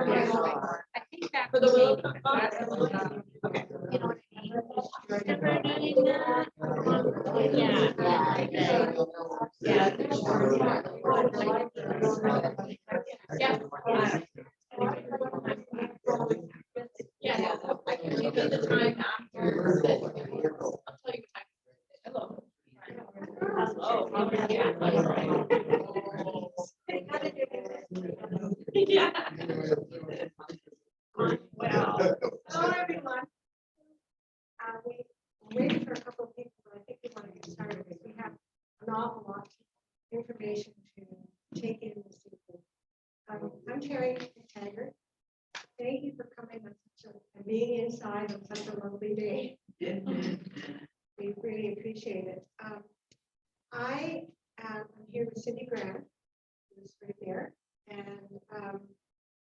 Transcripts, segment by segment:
I think back for the Willowbank. Okay. You know what I mean? Remember doing that? Yeah. I can leave at the time after. I'll tell you what time. Hello. Yeah. Well, hello everyone. We waited for a couple of people, but I think we want to get started because we have an awful lot of information to take in this evening. I'm Terry Taggart. Thank you for coming on such a, and being inside on such a lovely day. We really appreciate it. I am here with Cindy Grant, who's right there, and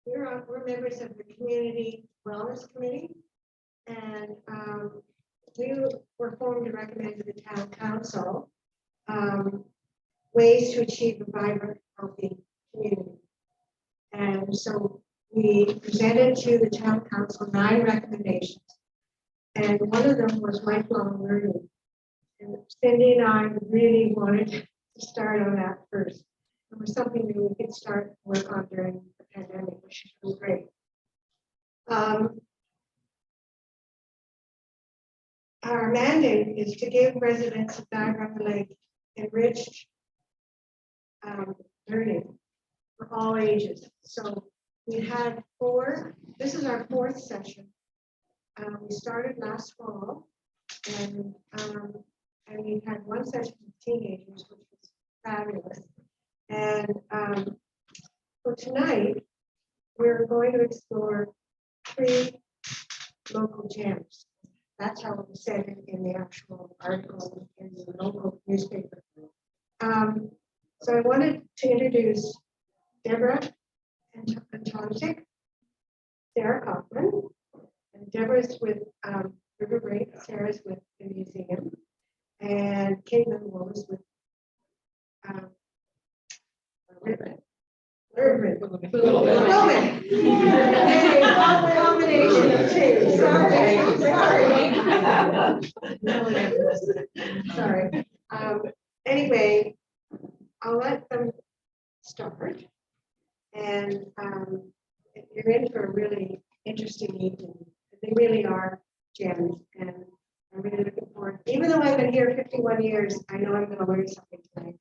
we're members of the Community Wellness Committee, and we were formed to recommend to the Town Council ways to achieve a vibrant, healthy community. And so we presented to the Town Council 9 recommendations, and one of them was lifelong learning. And Cindy and I really wanted to start on that first. It was something that we could start work on during the pandemic, which was great. Our mandate is to give residents of Niagara Lake enriched learning for all ages. So we had 4, this is our 4th session. We started last fall, and we had 1 session with teenagers, which was fabulous. And for tonight, we're going to explore 3 local gems. That's how it was said in the actual article in the local newspaper. So I wanted to introduce Deborah and Antonczyk, Sarah Kaufman, and Deborah's with RiverBrink, Sarah's with the museum, and Caitlin was with RiverBrink. Combination of 2. Sorry. Anyway, I'll let them start. And you're in for a really interesting evening. They really are gems, and I'm really looking forward. Even though I've been here 51 years, I know I'm going to learn something tonight.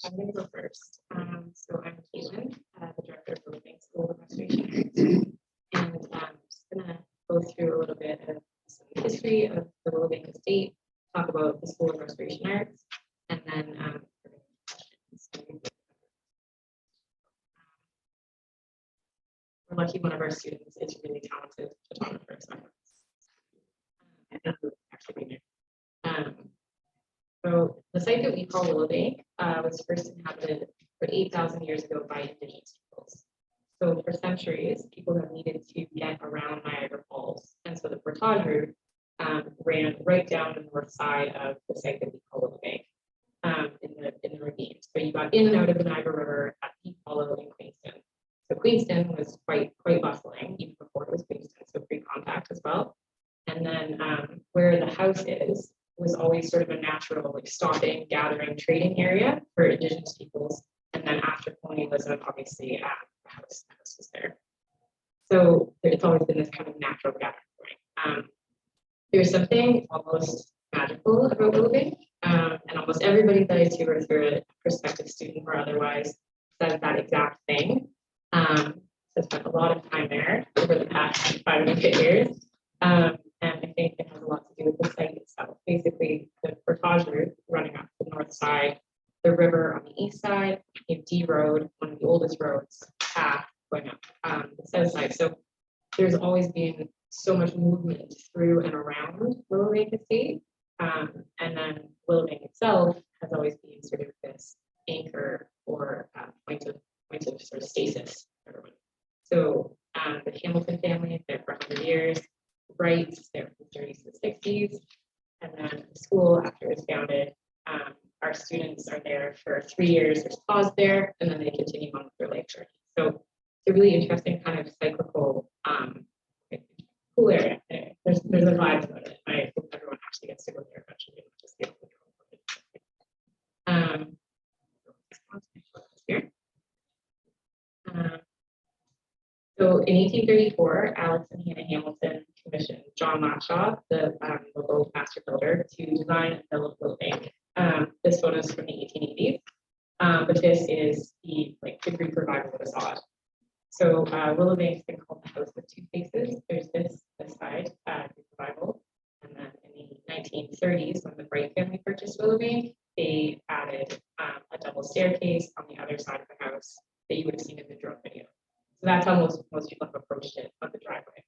I'm going to go first. So I'm Caitlin, the director of the Willowbank School of Restoration Arts, and I'm just going to go through a little bit of some history of the Willowbank estate, talk about the School of Restoration Arts, and then questions. We're lucky one of our students is really talented photographer, so actually so the site that we call Willowbank was first inhabited for 8,000 years ago by Indigenous peoples. So for centuries, people have needed to get around Niagara Falls, and so the portage route ran right down the north side of the site that we call Willowbank in the ravine. So you got in and out of the Niagara River at Peak Hollow in Queenston. So Queenston was quite bustling even before it was Queenston, so pre-contact as well. And then where the house is was always sort of a natural like stopping, gathering, trading area for Indigenous peoples. And then after colonialism, obviously the house was there. So it's always been this kind of natural gathering point. There's something almost magical about Willowbank, and almost everybody that I tour through it, prospective student or otherwise, says that exact thing. So I spent a lot of time there over the past 5 years. And I think it has a lot to do with the site itself. Basically, the portage route running up the north side, the river on the east side, you have D Road, one of the oldest roads, path going up the south side. So there's always been so much movement through and around Willowbank Estate. And then Willowbank itself has always been sort of this anchor or point of sort of stasis. So the Hamilton family is there for 100 years. Brights there from the 30s to the 60s, and then the school after it's founded, our students are there for 3 years. There's pause there, and then they continue on with a really interesting kind of cyclical, cool area. Anyway, there's a vibe about it. I hope everyone actually gets to go there eventually. Not just the here. So in 1834, Alex and Hannah Hamilton commissioned John Latshaw, the local master builder, to design and build Willowbank. This photo is from the 1880s, but this is the Greek revival of the sod. So Willowbank's been called the house with two faces. There's this side, Greek revival, and then in the 1930s, when the Bright family purchased Willowbank, they added a double staircase on the other side of the house that you would have seen in the drone video. So that's how most people have approached it on the driveway.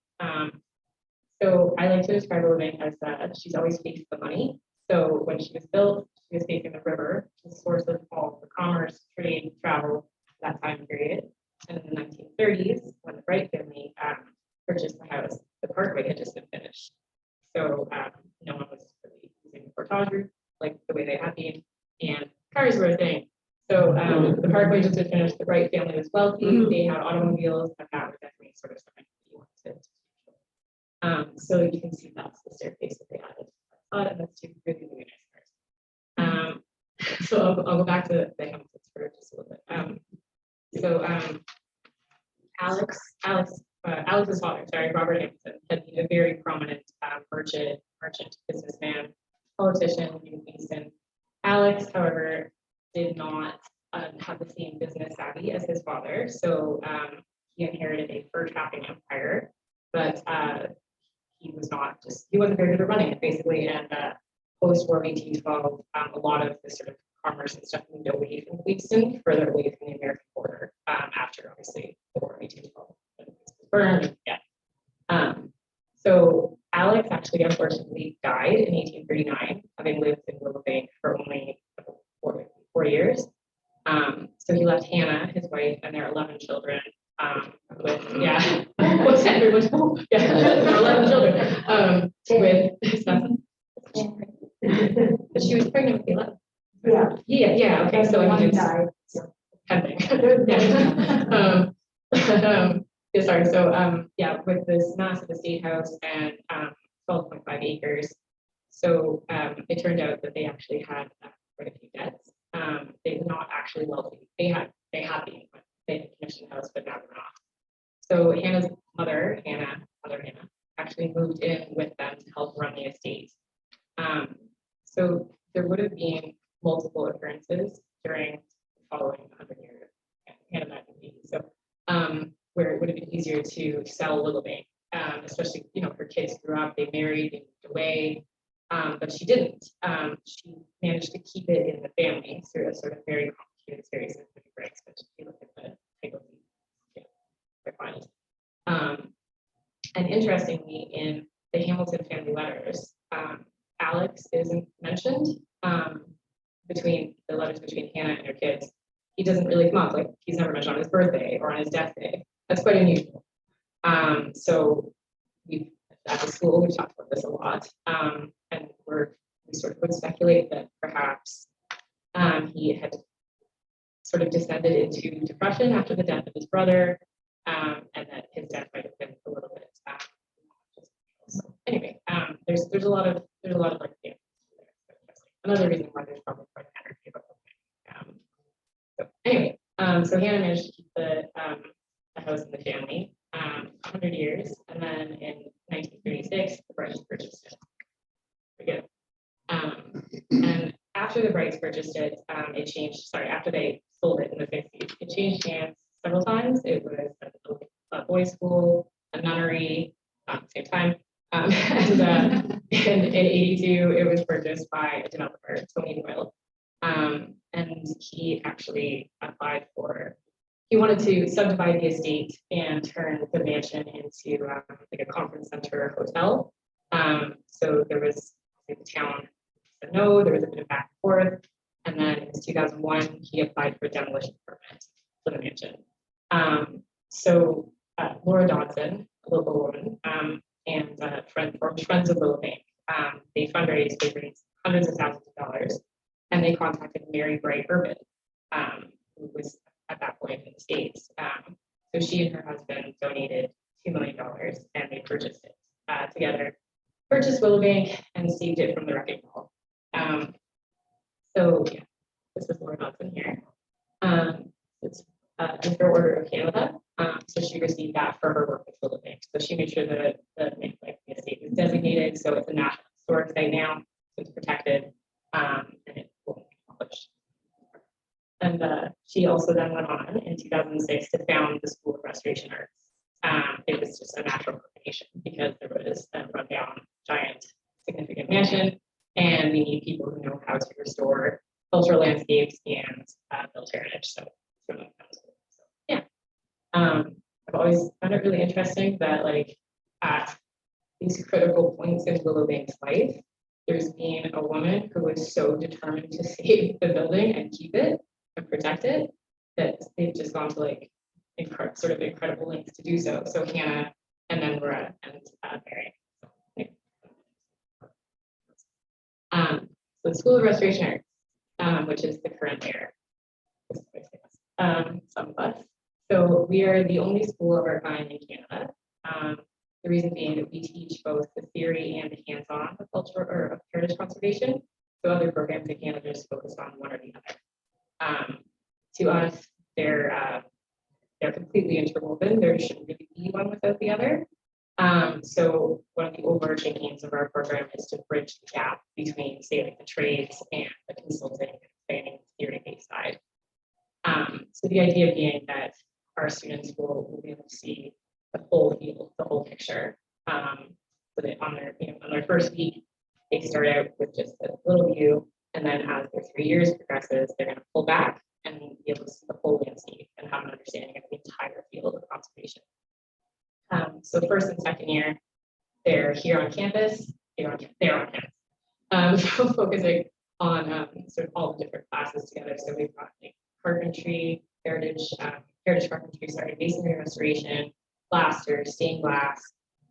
So I like to describe Willowbank as she's always faced the money. So when she was built, she was facing the river, the source of all the commerce, trade, travel, that time period. And in the 1930s, when the Bright family purchased the house, the parkway had just been finished. So no one was really using the portage route like the way they had been, and cars were a thing. So the parkway just had finished. The Bright family was wealthy. They had automobiles, and that was definitely sort of something that you wanted to. So you can see that's the staircase that they added. And that's two really, really nice cars. So I'll go back to the Hamiltons for just a little bit. Alex's father, Robert Hamilton, had been a very prominent merchant businessman, politician in Kingston. Alex, however, did not have the same business savvy as his father, so he inherited a fur trapping empire, but he wasn't very good at running it, basically, and post-war 1812, a lot of the sort of commerce and stuff moved away from Kingston, further away from the American border, after obviously the war of 1812. Burned, yeah. So Alex actually unfortunately died in 1839, having lived in Willowbank for only 4 years. So he left Hannah, his wife, and their 11 children. What's everyone's yeah, 11 children. But she was pregnant with 11. Yeah. Okay, so I mean, it's pending. Sorry. So with this massive estate house and 12.5 acres, so it turned out that they actually had quite a few debts. They were not actually wealthy. They had commissioned the house, but now they're not. So Hannah's mother Hannah, actually moved in with them to help run the estate. So there would have been multiple occurrences during the following 100 years, Hannah died in 80s. So where it would have been easier to sell Willowbank, especially her kids grew up, they married, they moved away, but she didn't. She managed to keep it in the family through a sort of very complicated series of breaks. But if you look at the title, they're fine. And interestingly, in the Hamilton family letters, Alex isn't mentioned between the letters between Hannah and her kids. He doesn't really come up, like he's never mentioned on his birthday or on his death day. That's quite unusual. So we at the school we've talked about this a lot, and we sort of would speculate that perhaps he had sort of descended into depression after the death of his brother, and that his death might have been a little bit. So anyway, there's a lot of like another reason why there's probably quite an energy about it. So anyway, so Hannah managed to keep the house in the family 100 years, and then in 1936 the Brights purchased it. Pretty good. And after the Brights purchased it, it changed. Sorry, after they sold it in the 50s, it changed hands several times. It was a boys' school, a nunnery, at the same time. And in 82, it was purchased by a developer, Tony Doyle. And he actually applied he wanted to subdivide the estate and turn the mansion into like a conference center hotel. So there was the town said no, there was a bit of back and forth. And then in 2001, he applied for a demolition permit for the mansion. So Laura Dodson, a local woman, and friends of Willowbank, they fundraised, they raised hundreds of thousands of dollars, and they contacted Mary Bright Urban, who was at that point in the States. So she and her husband donated $2 million and they purchased it together, purchased Willowbank and saved it from the wrecking ball. So yeah, this is Laura Hudson here. It's in her Order of Canada. So she received that for her work with Willowbank. So she made sure that the estate was designated. So it's a national historic site now. So it's protected and it won't be demolished. And she also then went on in 2006 to found the School of Restoration Arts. It was just a natural combination because there was a rundown, giant, significant mansion, and we need people who know how to restore cultural landscapes and built heritage. So yeah, I've always found it really interesting that like at these critical points in Willowbank's life, there's been a woman who was so determined to save the building and keep it and protect it that they've just gone to like sort of incredible lengths to do so. So Hannah and then Laura and Mary. So the School of Restoration Arts, which is the current mayor. Some of us. So we are the only school of our kind in Canada. The reason being that we teach both the theory and the hands-on of cultural or of heritage conservation. So other programs in Canada just focus on one or the other. To us, they're completely interwoven. There shouldn't really be one without the other. So one of the overarching aims of our program is to bridge the gap between, say, like the trades and the consulting and planning theory-based side. So the idea being that our students will be able to see the whole field, the whole picture. So that on their first week, they start out with just a little view, and then as their 3 years progresses, they're going to pull back and be able to see the whole landscape and have an understanding of the entire field of conservation. So first and second year, they're here on campus, they're on campus. So focusing on sort of all the different classes together. So we've got like carpentry, heritage carpentry, masonry restoration, plaster, stained glass,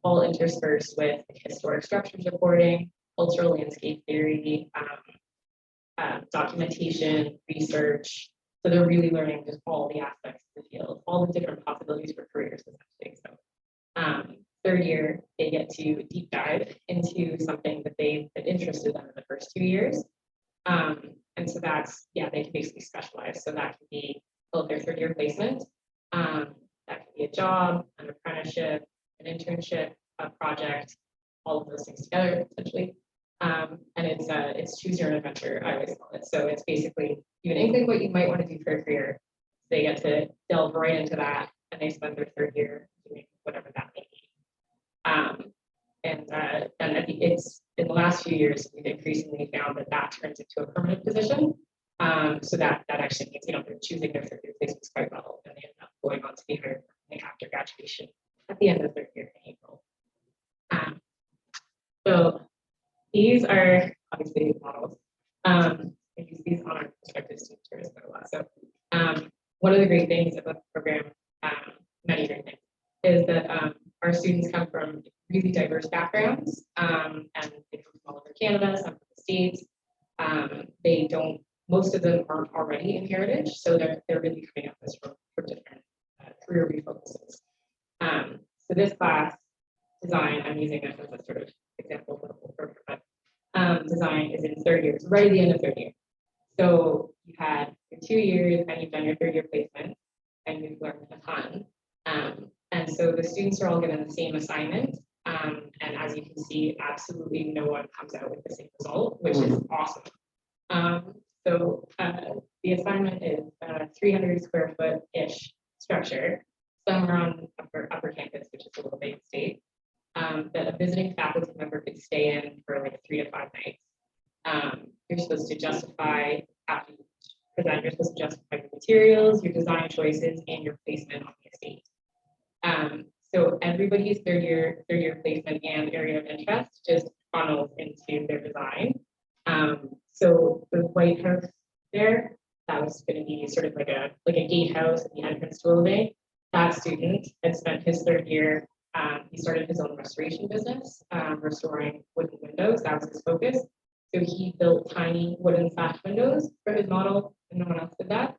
all interspersed with historic structures reporting, cultural landscape theory, documentation, research. So they're really learning just all the aspects of the field, all the different possibilities for careers essentially. So third year, they get to deep dive into something that interested them in the first 2 years. And so that's, yeah, they can basically specialize. So that can be their third year placement. That can be a job, an apprenticeship, an internship, a project, all of those things together, essentially. And it's choose your own adventure, I always call it. So it's basically you an inkling what you might want to do for a career. They get to delve right into that, and they spend their third year doing whatever that may be. And I think it's in the last few years we've increasingly found that turns into a permanent position. So that actually means they're choosing their third year placements quite well, and they end up going on to be hired after graduation at the end of their year in April. So these are obviously models. I use these on our prospective student tours quite a lot. So one of the great things about the program, many great things, is that our students come from really diverse backgrounds, and they come from all over Canada, some from the States. Most of them aren't already in heritage, so they're really coming at this from different career refocuses. So this class, design, I'm using this as a sort of example for the whole program, but design is in third year, so right at the end of third year. So you had your 2 years and you've done your third year placement and you've learned a ton. And so the students are all given the same assignment. And as you can see, absolutely no one comes out with the same result, which is awesome. So the assignment is a 300 square foot-ish structure, somewhere on upper campus, which is a little big state, that a visiting faculty member could stay in for like 3 to 5 nights. You're supposed to justify, after you present, you're supposed to justify your materials, your design choices, and your placement on the estate. So everybody's third year placement and area of interest just funnels into their design. So the White House there, that was going to be sort of like a gatehouse at the entrance to Willowbank. That student had spent his third year. He started his own restoration business, restoring wooden windows. That was his focus. So he built tiny wooden sash windows for his model, and no one else did that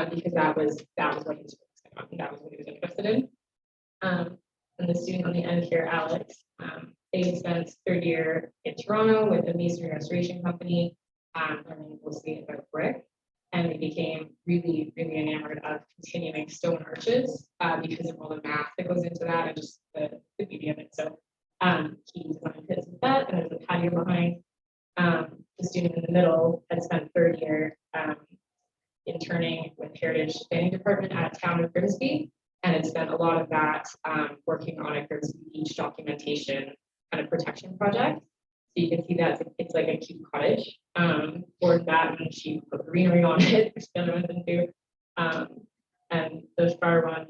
because that was what he was focusing on. That was what he was interested invested in. And the student on the end here, Alex, they spent third year in Toronto with a masonry restoration company, learning mostly about brick. And they became really, really enamored of continuing stone arches because of all the math that goes into that and just the beauty of it. So he designed his with that, and there's a patio behind. The student in the middle had spent third year interning with Heritage Planning Department at Town of Grimsby, and had spent a lot of that working on a Grimsby Beach documentation kind of protection project. So you can see that it's like a cute cottage. Or that, and she put greenery on it, which the other one didn't do. And the far one,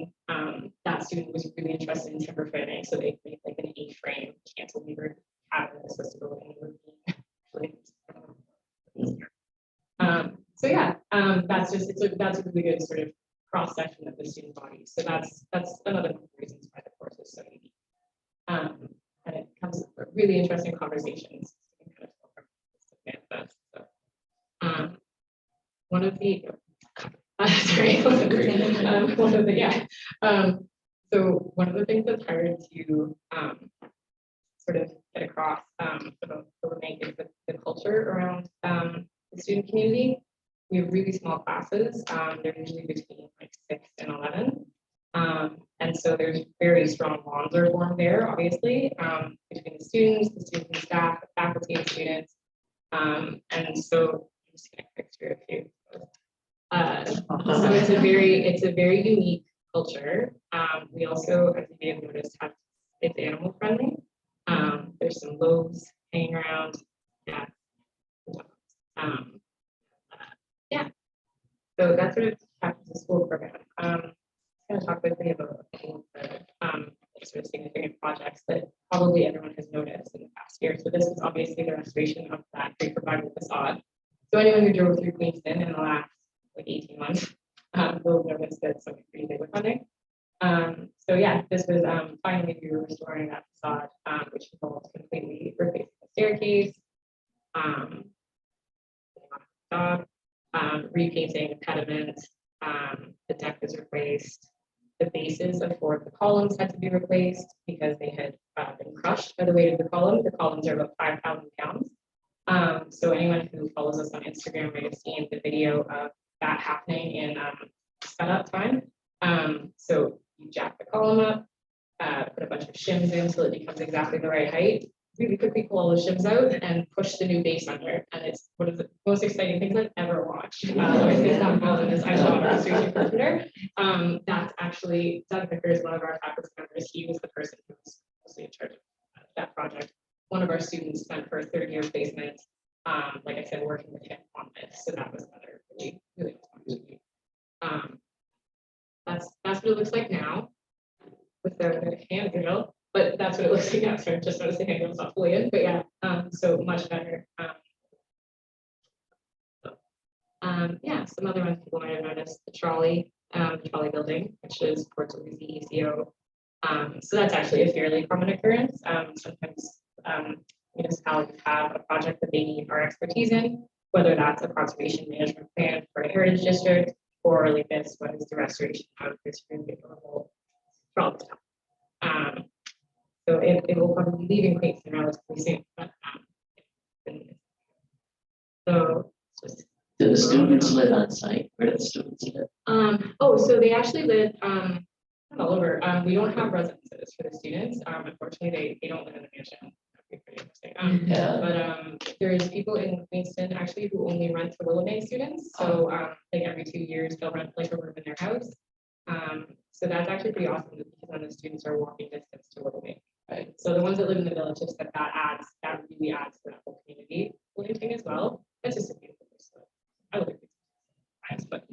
that student was really interested in timber framing, so they made like an A-frame cantilever cabin that's supposed to go in the so yeah, that's just that's a really good sort of cross section of the student body. So that's another one of the reasons why the course is so unique. And it comes with really interesting conversations. One of the sorry, one of the yeah. So one of the things that's hard to sort of get across about Willowbank is the culture around the student community. We have really small classes. They're usually between like 6 and 11. And so there's very strong bonds are formed there, obviously, between the students and staff, the faculty and students. And so I'm just gonna picture a few. So it's a very unique culture. We also, as you may have noticed, it's animal friendly. There's some loaves hanging around. Yeah. Yeah. So that's sort of the school program. I'm going to talk quickly about the sort of significant projects that probably everyone has noticed in the past year. So this is obviously the restoration of that Creek Revival facade. So anyone who drove through Queenston in the last like 18 months will notice that something pretty big was funding. So yeah, this was finally we were restoring that facade, which involved completely replacing the staircase, repainting the pediment, the deck was replaced, the bases of 4 of the columns had to be replaced because they had been crushed by the weight of the column. The columns are about 5,000 pounds. So anyone who follows us on Instagram may have seen the video of that happening in setup time. So you jack the column up, put a bunch of shims in so it becomes exactly the right height, really quickly pull all the shims out and push the new base under. And it's one of the most exciting things I've ever watched. It's not involved in this. I saw a restoration carpenter. That's actually Doug Vickers, one of our faculty members. He was the person who was mostly in charge of that project. One of our students spent her third year placement, like I said, working with him on this. So that was another really, really fun. That's what it looks like now with the handrail, but that's what it looks like now. So I just noticed the handrail's not fully in, but yeah, so much better. Yeah, some other ones people might have noticed, the trolley building, which is Port Louis ECO. So that's actually a fairly common occurrence. Sometimes municipalities have a project that they need our expertise in, whether that's a conservation management plan for a heritage district, or like this was the restoration of this really beautiful trolley town. So it will probably be leaving Queenston relatively soon. But, so it's just. Do the students live on site? Where do the students live? Oh, so they actually live all over. We don't have residences for the students. Unfortunately, they don't live in the mansion. That'd be pretty interesting. Yeah. But there's people in Queenston actually who only rent to Willowbank students. So like every 2 years they'll rent like a room in their house. So that's actually pretty awesome because then the students are walking distance to Willowbank. Right. So the ones that live in the village have said that really adds to that whole community living thing as well. It's just a beautiful place. I live in but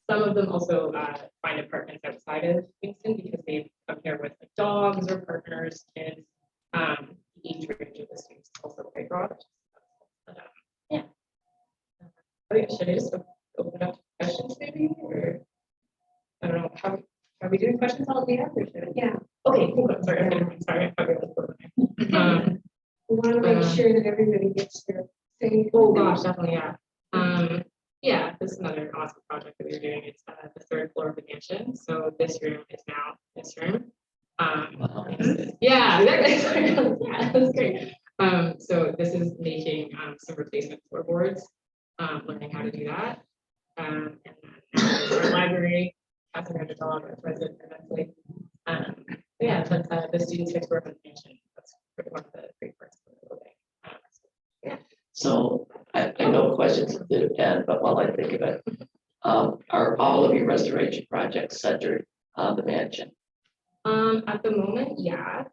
some of them also find apartments outside of Kingston because they've come here with like, dogs or partners, kids. The age range of the students is also quite broad. But, yeah. Oh yeah, should I just open up to questions maybe, or I don't know how are we doing questions all day after? Yeah. Okay, cool. Sorry, I thought we were we want to make sure that everybody gets their thing. Oh gosh, definitely, yeah. Yeah, this is another awesome project. project that we were doing. It's the third floor of the mansion. So this room is now this room. Wow. Yeah, exactly. Yeah, that's great. So this is making some replacement floorboards, learning how to do that. And then our library, passing around the dog, our president eventually. Yeah, that's the students get to work on the mansion. That's one of the great parts of the building. Yeah. So I know questions at the end, but while I think of it, are all of your restoration projects centered on the mansion? At the moment, yeah.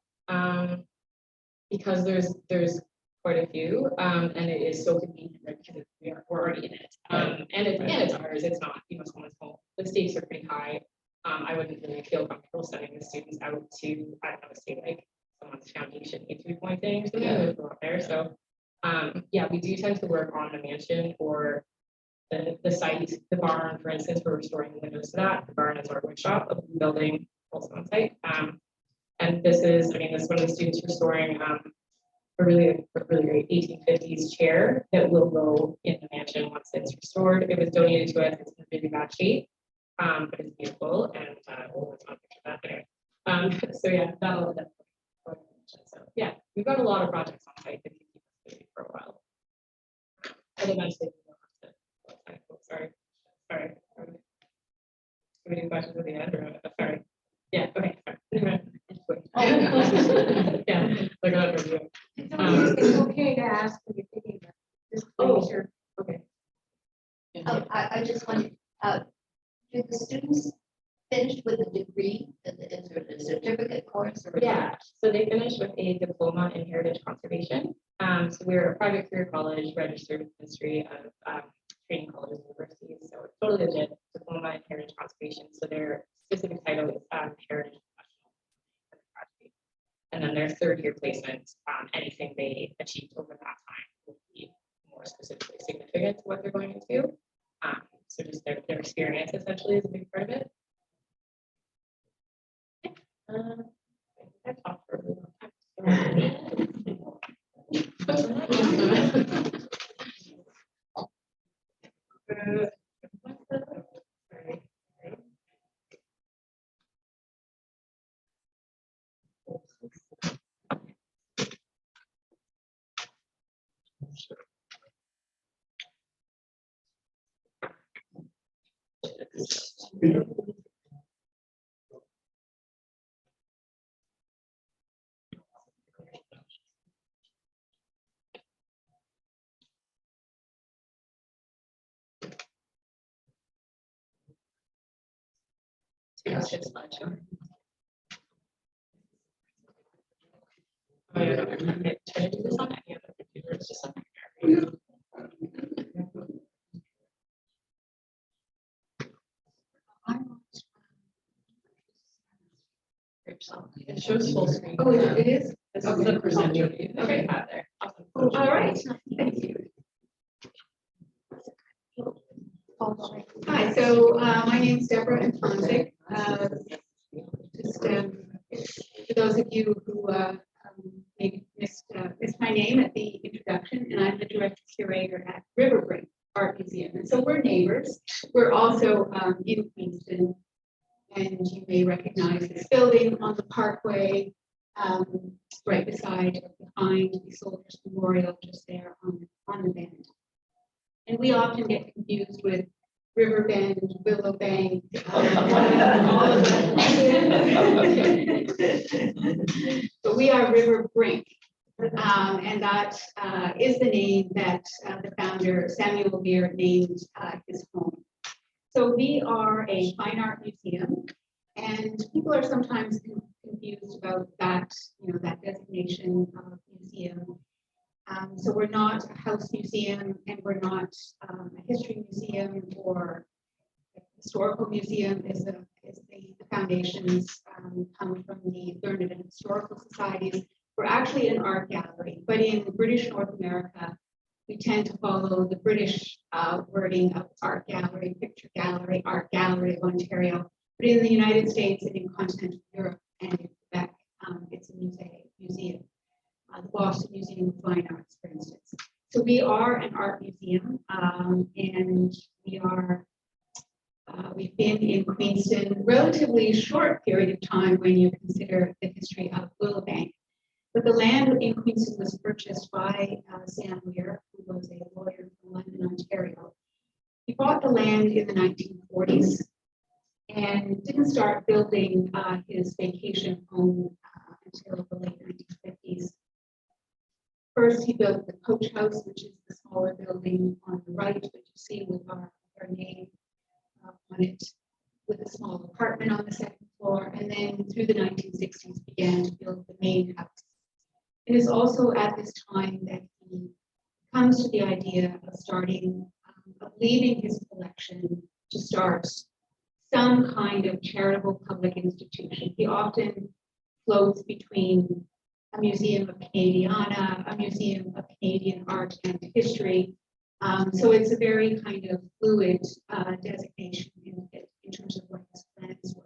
Because there's quite a few, and it is so convenient, right? Because we're already in it. And it's ours. It's not, someone's home. The stakes are pretty high. I wouldn't really feel comfortable sending the students out to, I don't know, say like someone's foundation needs to be pointing or something. There's a lot there. So yeah, we do tend to work on the mansion or the site, the barn, for instance. We're restoring the windows to that. The barn is our workshop of the building also on site. And this is, this is one of the students restoring a really great 1850s chair that will go in the mansion once it's restored. It was donated to us. It's in really bad shape, but it's beautiful, and it's not a picture of that there. So yeah, that'll definitely. So yeah, we've got a lot of projects on site that can keep us busy for a while. And eventually, sorry. Do we do questions at the end or sorry? Yeah. Okay. Sorry. Yeah. Look at that review. It's okay to ask when you're thinking about this. Sure. Okay. I just wanted, do the students finish with a degree? Is there a certificate course? Or Yeah, so they finished with a diploma in heritage conservation. So we're a private career college registered with the Ministry of Training Colleges and Universities. So it's totally legit diploma in heritage conservation. So their specific title is heritage professional. And then their third year placement, anything they achieved over that time will be more specifically significant to what they're going into. So just their experience essentially is a big part of it. I talked for a really long time. It's just much. I try to do this on any other computer. It's just on here. It shows full screen. Oh, it is? This is the percentage. Okay, out there. Awesome. All right. Thank you. Hi, so my name is Deborah Antonzik. For those of you who maybe missed my name at the introduction, and I'm the director curator at RiverBrink Art Museum. And so we're neighbors. We're also in Queenston, and you may recognize this building on the Parkway, right behind the Soldiers Memorial, just there on the bend. And we often get confused with Riverbend, Willowbank, all of them. But we are RiverBrink, and that is the name that the founder, Samuel Beer, named his home. So we are a fine art museum, and people are sometimes confused about that, that designation of museum. So we're not a house museum, and we're not a history museum or a historical museum. Is the foundations come from the learned and historical societies. We're actually an art gallery, but in British North America, we tend to follow the British wording of art gallery, picture gallery, art gallery of Ontario. But in the United States and in continental Europe and in Quebec, it's a museum. The Boston Museum of Fine Arts, for instance. So we are an art museum, and we are We've been in Queenston relatively short period of time when you consider the history of Willowbank. But the land in Queenston was purchased by Sam Weir, who was a lawyer from London, Ontario. He bought the land in the 1940s and didn't start building his vacation home until the late 1950s. First, he built the coach house, which is the smaller building on the right, which you see with our name on it, with a small apartment on the second floor, and then through the 1960s began to build the main house. It is also at this time that he comes to the idea of starting, of leaving his collection to start some kind of charitable public institution. He often floats between a museum of Canadiana, a museum of Canadian art and history. So it's a very kind of fluid designation in terms of what his plans were.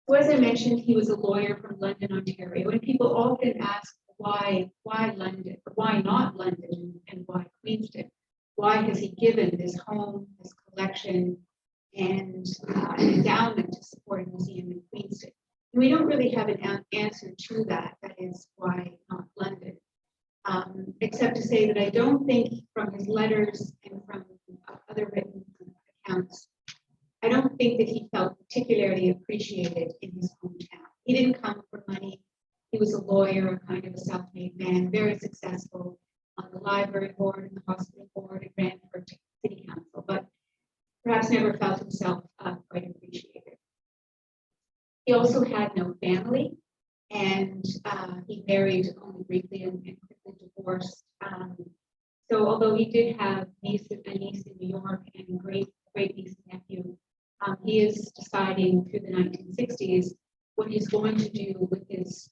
So as I mentioned, he was a lawyer from London, Ontario, and people often ask why London, or why not London, and why Queenston? Why has he given this home, this collection, and an endowment to support a museum in Queenston? And we don't really have an answer to that. That is why not London, except to say that I don't think from his letters and from other written accounts, I don't think that he felt particularly appreciated in his hometown. He didn't come for money. He was a lawyer, a kind of a self-made man, very successful on the library board and the hospital board, and ran for city council, but perhaps never felt himself quite appreciated. He also had no family, and he married only briefly and quickly divorced. So although he did have a niece in New York and a great niece and nephew, he is deciding through the 1960s what he's going to do with his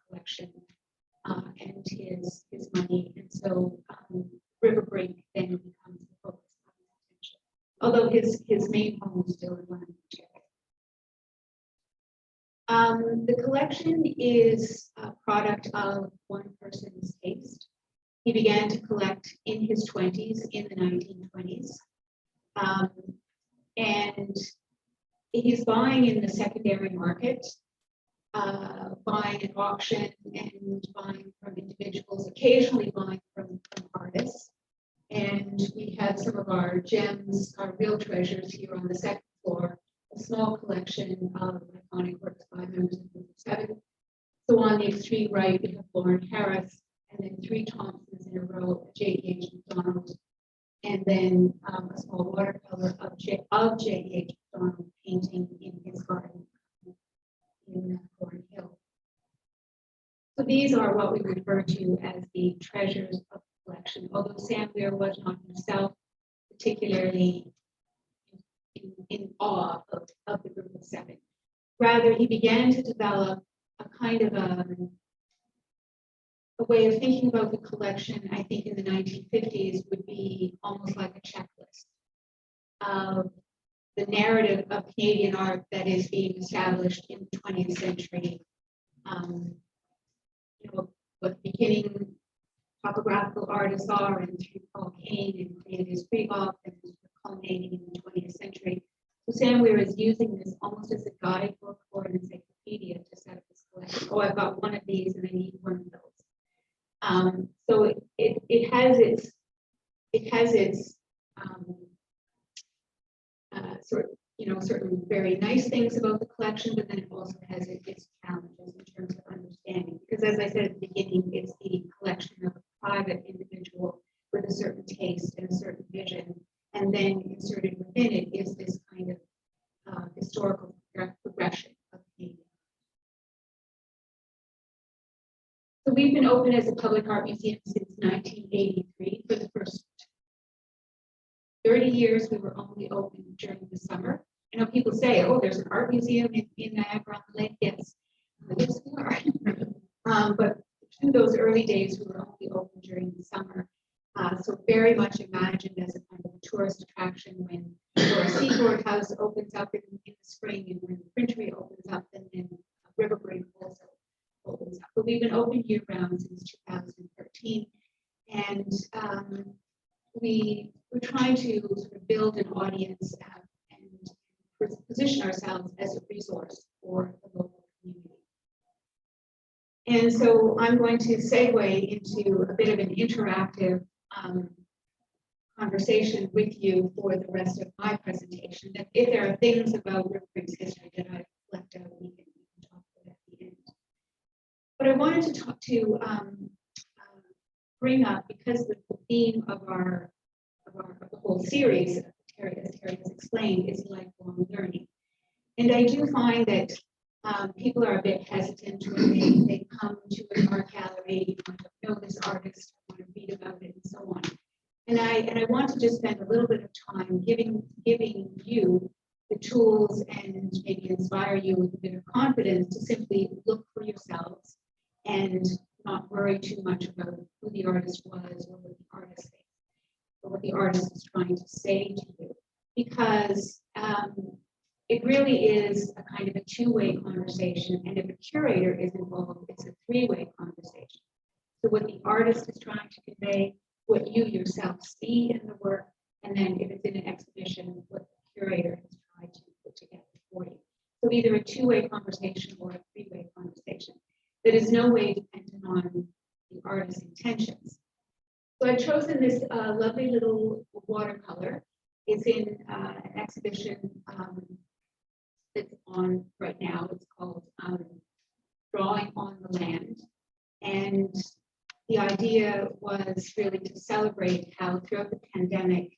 collection and his money. And so RiverBrink then becomes the focus of his attention, although his main home is still in London, Ontario. The collection is a product of one person's taste. He began to collect in his 20s, in the 1920s. And he's buying in the secondary market, buying at auction and buying from individuals, occasionally buying from artists. And we have some of our gems, our real treasures here on the second floor, a small collection of iconic works by members of Group 7. So on the extreme right, we have Lauren Harris, and then 3 Thompsons in a row, J.H. McDonald, and then a small watercolor of J.H. McDonald painting in his garden in Corn Hill. So these are what we refer to as the treasures of the collection, although Sam Weir was not himself particularly in awe of the Group of 7. Rather, he began to develop a kind of a way of thinking about the collection, I think in the 1950s, would be almost like a checklist of the narrative of Canadian art that is being established in the 20th century. What beginning topographical artists are, and through Paul Kane and Cornelius Krieghoff, and culminating in the 20th century. So Sam Weir is using this almost as a guidebook or an encyclopedia to set up this collection. Oh, I've got one of these and I need one of those. So it has its certain very nice things about the collection, but then it also has its challenges in terms of understanding. Because as I said at the beginning, it's the collection of a private individual with a certain taste and a certain vision, and then inserted within it is this kind of historical progression of Canadian. So we've been open as a public art museum since 1983. For the first 30 years, we were only open during the summer. I know people say, oh, there's an art museum in Niagara on the Lake. Yes, yes, we are. But through those early days, we were only open during the summer. So very much imagined as a kind of tourist attraction when our Seaboard House opens up in the spring, and when the Printery opens up, and then RiverBrink also opens up. But we've been open year round since 2013, and we're trying to sort of build an audience and position ourselves as a resource for the local community. And so I'm going to segue into a bit of an interactive conversation with you for the rest of my presentation. That if there are things about RiverBrink's history that I've left out, we can talk about at the end. But I wanted to bring up, because the theme of the whole series, as Terry has explained, is lifelong learning. And I do find that people are a bit hesitant when they come to an art gallery, want to know this artist, want to read about it, and so on. And I want to just spend a little bit of time giving you the tools and maybe inspire you with a bit of confidence to simply look for yourselves and not worry too much about who the artist was or what the artist thinks, or what the artist is trying to say to you. Because it really is a kind of a two-way conversation, and if a curator is involved, it's a three-way conversation. So what the artist is trying to convey, what you yourself see in the work, and then if it's in an exhibition, what the curator has tried to put together for you. So either a two-way conversation or a three-way conversation that is no way dependent on the artist's intentions. So I've chosen this lovely little watercolor. It's in an exhibition that's on right now. It's called Drawing on the Land. And the idea was really to celebrate how throughout the pandemic,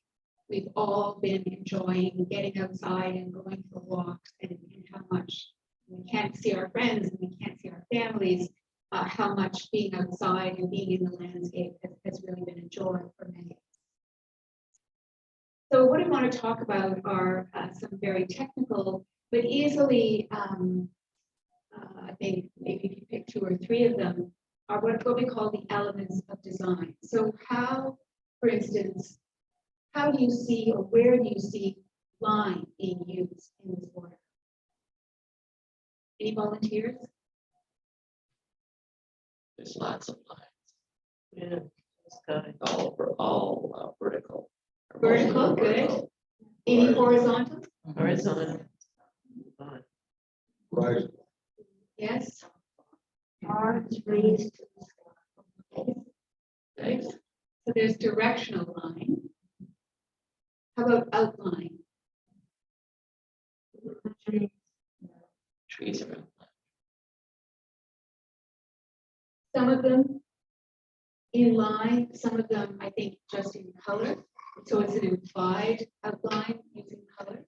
we've all been enjoying getting outside and going for walks, and how much we can't see our friends and we can't see our families, how much being outside and being in the landscape has really been a joy for many. So what I want to talk about are some very technical, but easily, I think maybe if you pick two or three of them, are what we call the elements of design. So how, for instance, how do you see, or where do you see line being used in this work? Any volunteers? There's lots of lines. Yeah, all vertical. Vertical, good. Any horizontal? Horizontal. Right. Yes. Arms raised to the sky. Thanks. So there's directional line. How about outline? Trees around. Some of them in line, some of them, I think, just in color. So it's an implied outline using color.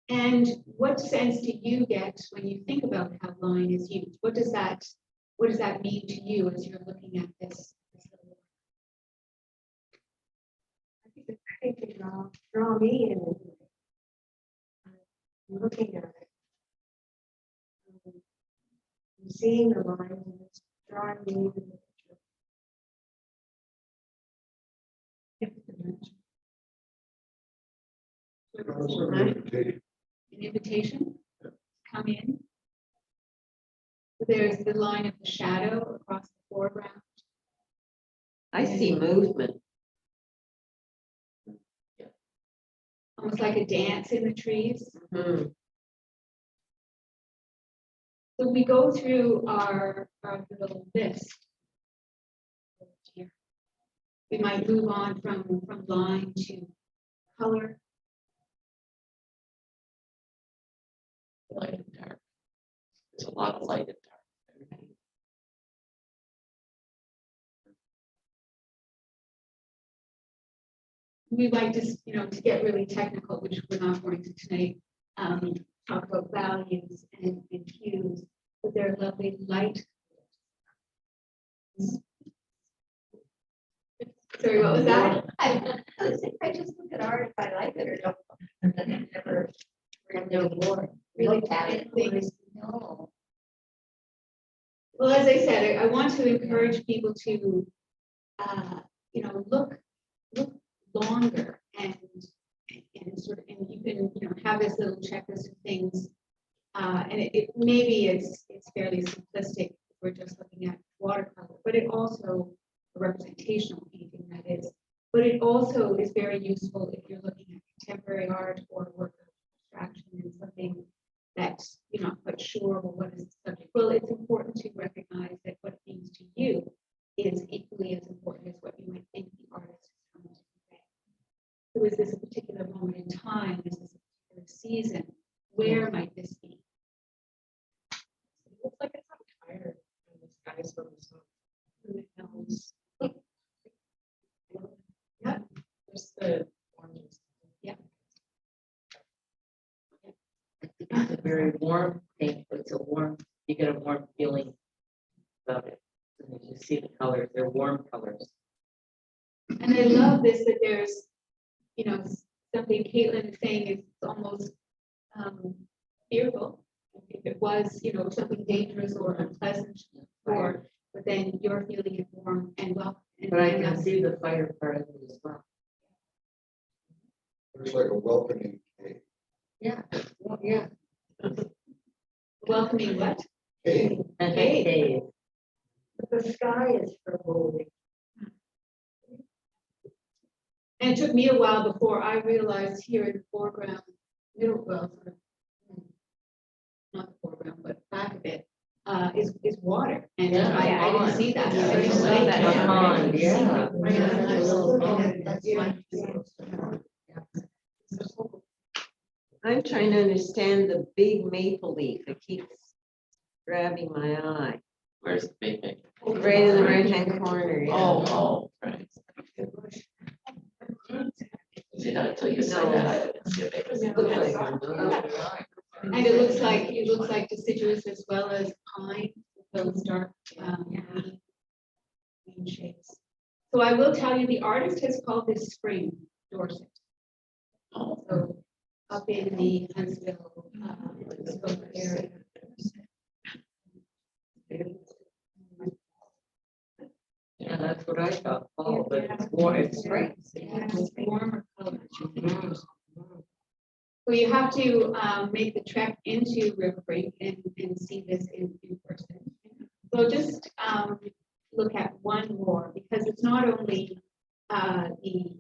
And what sense do you get when you think about how line is used? What does that mean to you as you're looking at this little work? I think it draw me in. I'm looking at it. I'm seeing the lines, and it's drawing me into the picture. An invitation, come in. There's the line of the shadow across the foreground. I see movement. Almost like a dance in the trees. Mhm. So we go through our little list. We might move on from line to color. Light and dark. There's a lot of light and dark. We might just, to get really technical, which we're not going to tonight, talk about values and hues, but they're lovely light. Sorry, what was that? I just look at art if I like it or don't. And then I never no more Really looked at it. things. No. Well, as I said, I want to encourage people to, look longer and you can, have this little checklist of things. And it maybe it's fairly simplistic if we're just looking at watercolor, but it also a representational painting that is. But it also is very useful if you're looking at contemporary contemporary art or work of abstraction and something that you're not quite sure, well, what is the subject? Well, it's important to recognize that what it means to you is equally as important as what you might think the artist is trying to convey. So is this a particular moment in time? Is this a particular season? Where might this be? It looks like it's on fire and the sky is from the sun. Who knows? Yeah. There's the oranges. It's a very warm paint, but it's a warm, you get a warm feeling about it. And you see the colors, they're warm colors. And I love this, that there's, something Caitlin is saying is almost fearful. If it was, something dangerous or unpleasant, but then you're feeling it warm and welcome. But I can see the fire part of it as well. There's like a welcoming cave. Yeah, well, yeah. Welcoming what? Cave. And Okay. cave. The sky is foreboding. And it took me a while before I realized here in the foreground, not the foreground, but back of it, is water. And Yeah, I didn't pond. see that. Yeah, I didn't I see saw that. that. Pond, yeah. I'm trying to understand the big maple leaf. It keeps grabbing my eye. Where's the big thing? Right in the right-hand corner, yeah. Oh, right. See, not until you say No. that, I didn't see a big thing. And it looks like deciduous as well as pine, those dark green shades. So I will tell you, the artist has called this spring Dorset. Oh, So up in the Huntsville Spoke area. yeah, that's what I thought. Oh, but it's warm, it's spring. It's warmer colors. So you have to make the trek into RiverBrink and see this in person. So just look at one more, because it's not only the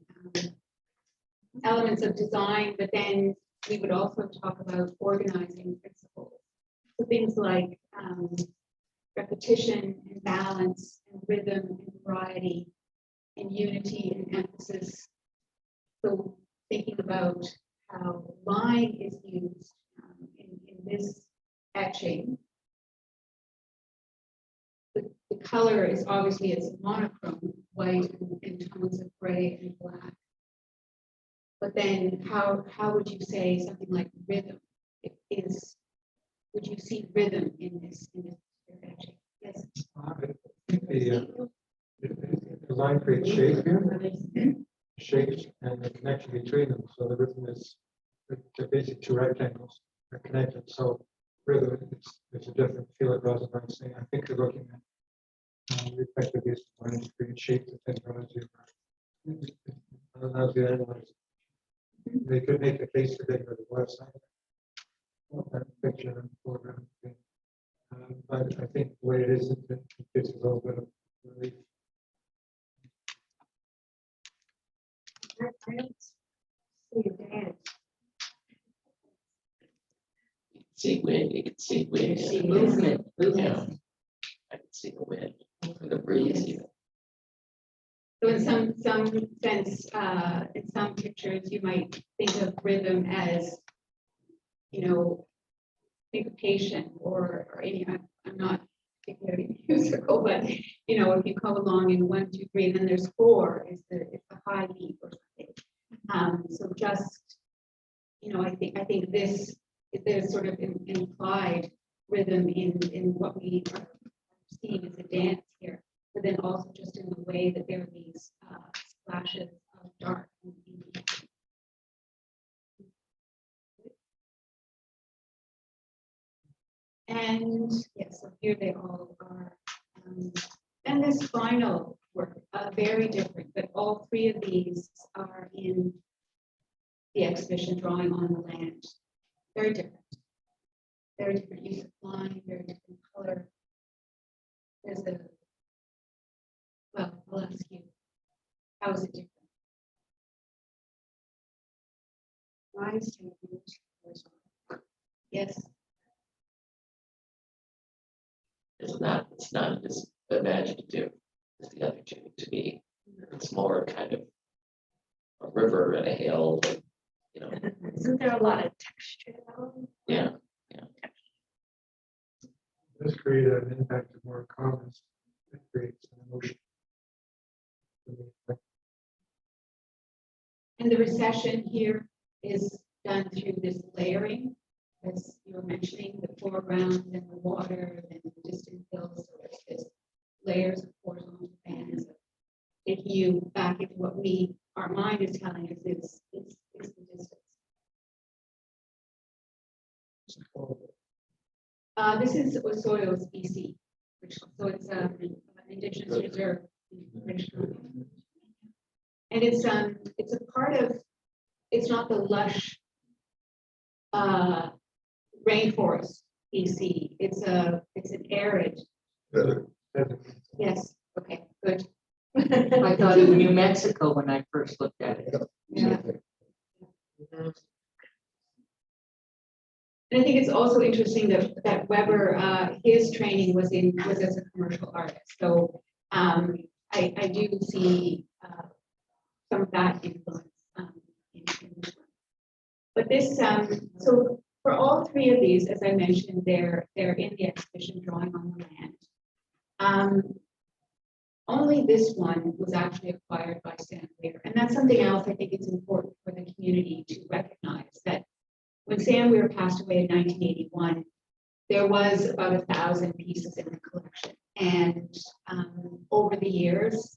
elements of design, but then we would also talk about organizing principles. So things like repetition and balance and rhythm and variety and unity and emphasis. So thinking about how line is used in this etching. The color is obviously it's monochrome, white and tones of gray and black. But then how would you say something like rhythm would you see rhythm in this etching? Yes. I think the line creates shape here, shapes and the connection between them. So the rhythm is the basic two rectangles are connected. So rhythm, it's a different feel it rather than saying. I think you're looking at the effect of these lines to create shape that then draws you. As you analyze, they could make the case today for the website. That picture and foreground. But I think the way it is, it gives a little bit of relief. I don't see a dance. See wind, you can see wind. You see movement. Yeah. I can see the wind, and the breeze even. So in some sense, in some pictures, you might think of rhythm as, syncopation or any, I'm not particularly musical, but, if you come along in 1, 2, 3, and then there's 4, it's the high beat or something. So just, I think there's sort of implied rhythm in what we are seeing as a dance here, but then also just in the way that there are these splashes of dark. And yes, so here they all are. And this final work, very different, but all 3 of these are in the exhibition Drawing on the Land. Very different. Very different use of line, very different color. There's well, I'll ask you, how is it different? lines can be used horizontal. Yes. It's not as imaginative as the other two to be. It's more kind of a river and a hill, and, you know, Isn't there a lot of texture though? yeah. Let's create an impact of more comments. It creates an emotion. And the recession here is done through this layering, as you were mentioning, the foreground and the water and the distant hills. So there's this layers of horizontal bands, taking you back into what our mind is telling us is the distance. This is Osoyo's BC, so it's an indigenous reserve in British Columbia. And it's a part of, it's not the lush rainforest BC. It's an arid. Yes. Okay. Good. I thought of New Mexico when I first looked at it. Yeah. And I think it's also interesting that Weber, his training was as a commercial artist. So I do see some of that influence in this one. But this, so for all three of these, as I mentioned, they're in the exhibition Drawing on the Land. Only this one was actually acquired by Sam Weir. And that's something else I think it's important for the community to recognize, that when Sam Weir passed away in 1981, there was about 1,000 pieces in the collection. And over the years,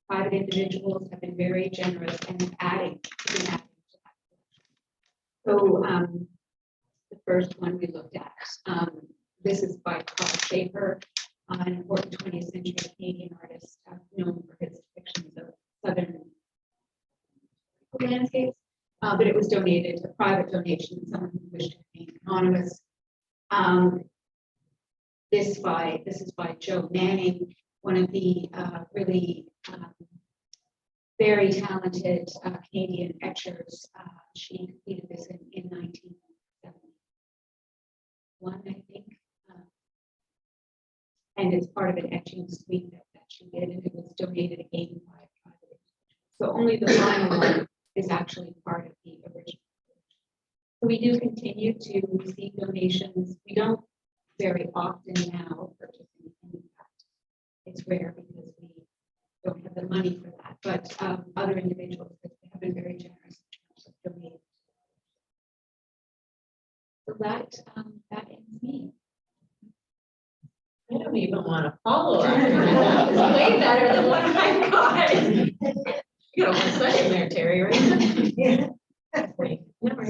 private individuals have been very generous and adding to that collection. So the first one we looked at, this is by Carl Schaefer, an important 20th century Canadian artist known for his depictions of southern landscapes. But it was donated, a private donation, someone who wished to remain anonymous. This is by Joe Manning, one of the really very talented Canadian etchers. She completed this in 1971, I think. And it's part of an etching suite that she did, and it was donated again by a private. So only the final one is actually part of the original. So we do continue to receive donations. We don't very often now purchase anything. It's rare because we don't have the money for that, but other individuals have been very generous in terms of donating. So that ends me. I don't even want to follow up. That was way better than what I got. You got a one second there, Terry, right? Yeah.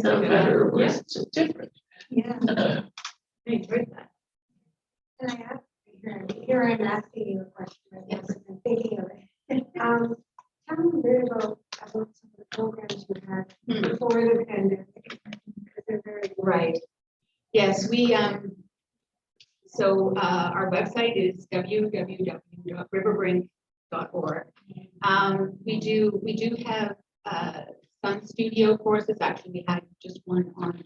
So better or worse, it's just different. Yeah. I enjoyed that. And I have, here I'm asking you a question, I guess, I'm thinking of it. Tell me a bit about some of the programs you had before the pandemic. Because they're very Right. Yes, we so our website is www.riverbrink.org. We do have some studio courses. Actually, we had just one on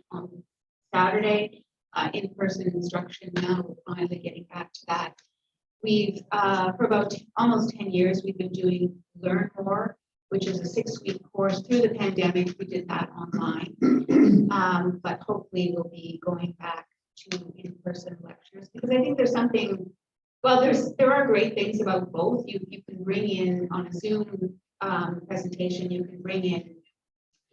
Saturday, in-person instruction. Now we're finally getting back to that. We've for about almost 10 years, we've been doing Learn More, which is a 6-week course. Through the pandemic, we did that online, but hopefully we'll be going back to in-person lectures, because I think there's something, well, there are great things about both. You can bring in on a Zoom presentation, you can bring in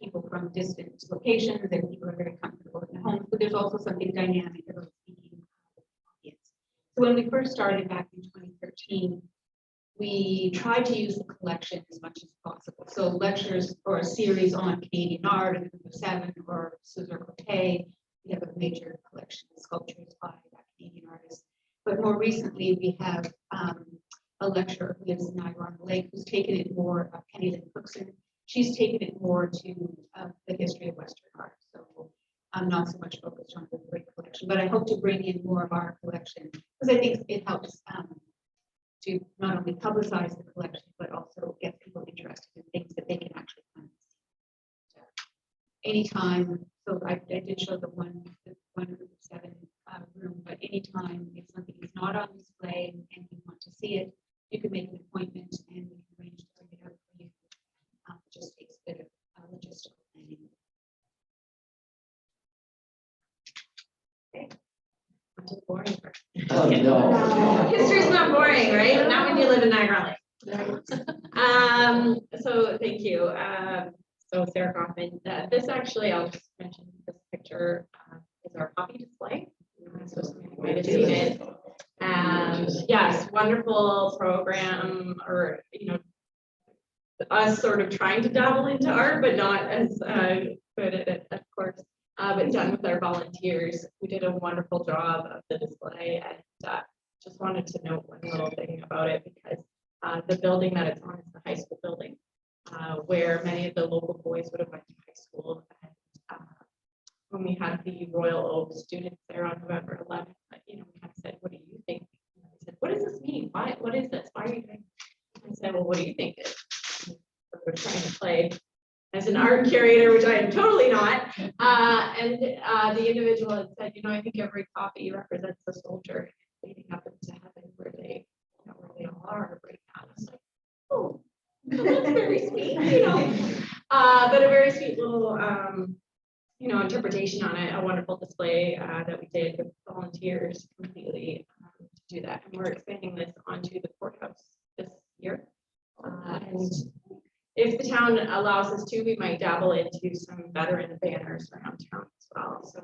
people from distant locations and people are very comfortable in their homes, but there's also something dynamic about speaking to the audience. So when we first started back in 2013, we tried to use the collection as much as possible. So lectures or a series on Canadian art, a group of 7, or Cesar Cote. We have a major collection of sculptures by Canadian artists. But more recently, we have a lecturer who lives in Niagara on the Lake, who's taken it more, Penny Lynn Cookson. She's taken it more to the history of Western art. So I'm not so much focused on the great collection, but I hope to bring in more of our collection, because I think it helps to not only publicize the collection, but also get people interested in things that they can actually find. anytime, so I did show the one group of 7 room, but anytime if something is not on display and you want to see it, you can make an appointment and we can arrange to bring it out for you. It just takes a bit of logistical planning. Onto the boring part. Oh, no. History's not boring, right? Not when you live in Niagara Lake. So thank you. So Sarah Kaufman, this actually, I'll just mention this picture is our copy display. So some of you might have seen it. Yes, wonderful program, or us sort of trying to dabble into art, but not as good at it, of course. But done with our volunteers, who did a wonderful job of the display, and just wanted to note one little thing about it, because the building that it's on is the high school building, where many of the local boys would have went to high school. And when we had the Royal Oak students there on November 11th, we kind of said, "What do you think?" And they said, "What does this mean? Why? What is this? Why are you doing?" I said, "Well, what do you think it is?" So we're trying to play as an art curator, which I am totally not. And the individual had said, "I think every copy represents a soldier leading up into heaven, where they all are right now." I was like, "Oh, that's very sweet," but a very sweet little, interpretation on it. A wonderful display that we did with volunteers completely to do that. And we're expanding this onto the courthouse this year. And if the town allows us to, we might dabble into some veteran banners around town as well. So,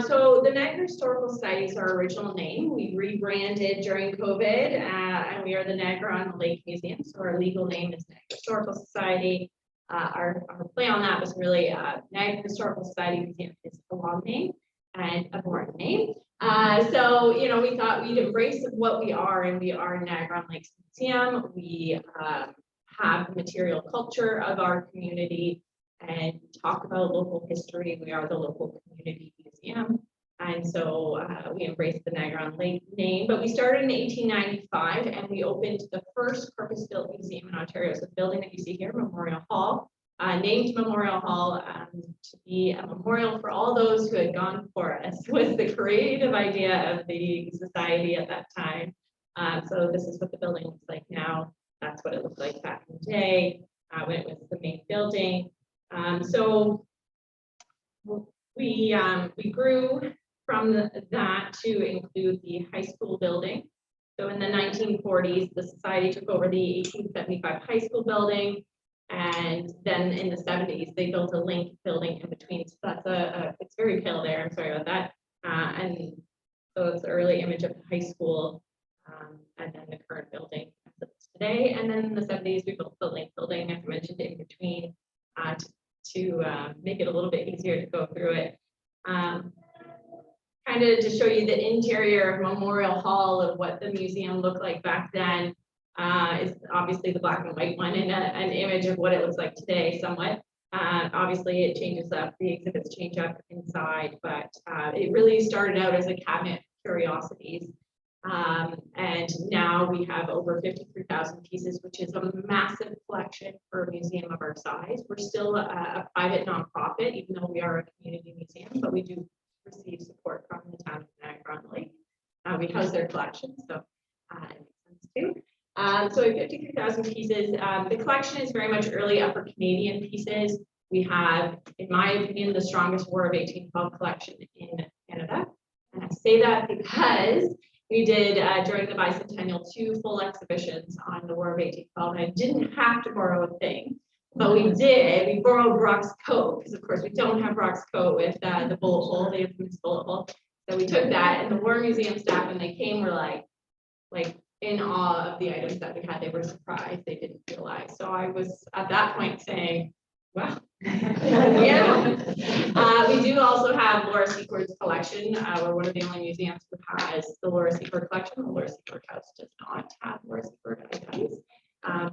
so the Niagara Historical Society is our original name. We rebranded during COVID, and we are the Niagara on the Lake Museum. So our legal name is Niagara Historical Society. Our play on that was really Niagara Historical Society Museum is a long name and a boring name. So, we thought we'd embrace what we are, and we are Niagara on Lakes Museum. We have the material culture of our community and talk about local history. We are the local community museum. And so we embraced the Niagara on Lake name, but we started in 1895 and we opened the first purpose-built museum in Ontario. So the building that you see here, Memorial Hall, named Memorial Hall to be a memorial for all those who had gone before us, was the creative idea of the society at that time. So this is what the building looks like now. That's what it looked like back in the day when it was the main building. So we grew from that to include the high school building. So in the 1940s, the society took over the 1875 high school building. And then in the 70s, they built a link building in between. So that's it's very pale there. I'm sorry about that. And so it's an early image of the high school, and then the current building as it's today. And then in the 70s, we built the link building, as I mentioned, in between to make it a little bit easier to go through it. Kind of to show you the interior of Memorial Hall of what the museum looked like back then. Is obviously the black and white one, and an image of what it looks like today somewhat. Obviously it changes up, the exhibits change up inside, but it really started out as a cabinet of curiosities. And now we have over 53,000 pieces, which is a massive collection for a museum of our size. We're still a private nonprofit, even though we are a community museum, but we do receive support from the town of Niagara on Lake. We house their collection, so it makes sense too. So 53,000 pieces. The collection is very much early Upper Canadian pieces. We have, in my opinion, the strongest War of 1812 collection in Canada. And I say that because we did, during the bicentennial, 2 full exhibitions on the War of 1812. And I didn't have to borrow a thing, but we did. We borrowed Brock's coat, because of course we don't have Brock's coat with the bullet hole, the infamous bullet hole. So we took that, and the War Museum staff, when they came, were like in awe of the items that we had. They were surprised, they didn't realize. So I was at that point saying, wow. Yeah. We do also have Laura Secor's collection. We're one of the only museums who has the Laura Secor collection. The Laura Secor House does not have Laura Secor items.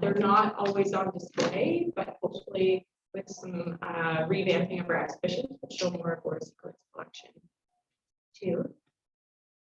They're not always on display, but hopefully with some revamping of our exhibitions, we'll show more of Laura Secor's collection too.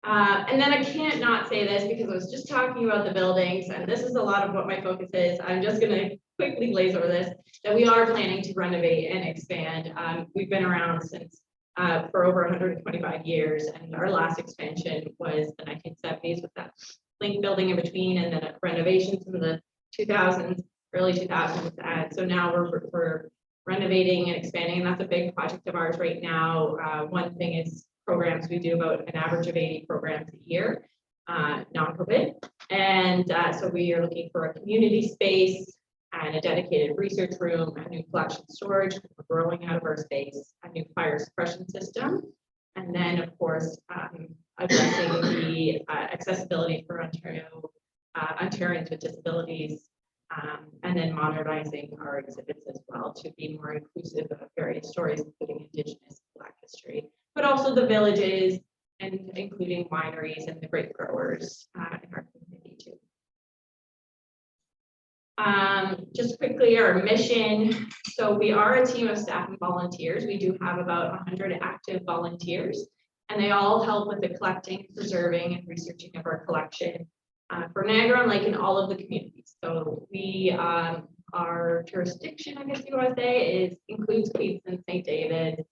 And then I can't not say this because I was just talking about the buildings, and this is a lot of what my focus is. I'm just gonna quickly glaze over this, that we are planning to renovate and expand. We've been around since for over 125 years, and our last expansion was the 1970s with that link building in between, and then renovations in the 2000s, early 2000s. And so now we're renovating and expanding, and that's a big project of ours right now. One thing is programs. We do about an average of 80 programs a year, non-COVID. And so we are looking for a community space and a dedicated research room, a new collection storage, we're growing out of our space, a new fire suppression system, and then of course, addressing the accessibility for Ontarians with disabilities, and then modernizing our exhibits as well to be more inclusive of various stories, including Indigenous, Black history, but also the villages and including wineries and the grape growers in our community too. Just quickly, our mission. So we are a team of staff and volunteers. We do have about 100 active volunteers, and they all help with the collecting, preserving, and researching of our collection for Niagara-on-Lake in all of the communities. So we, our jurisdiction, I guess you want to say, includes Queenston, St. David,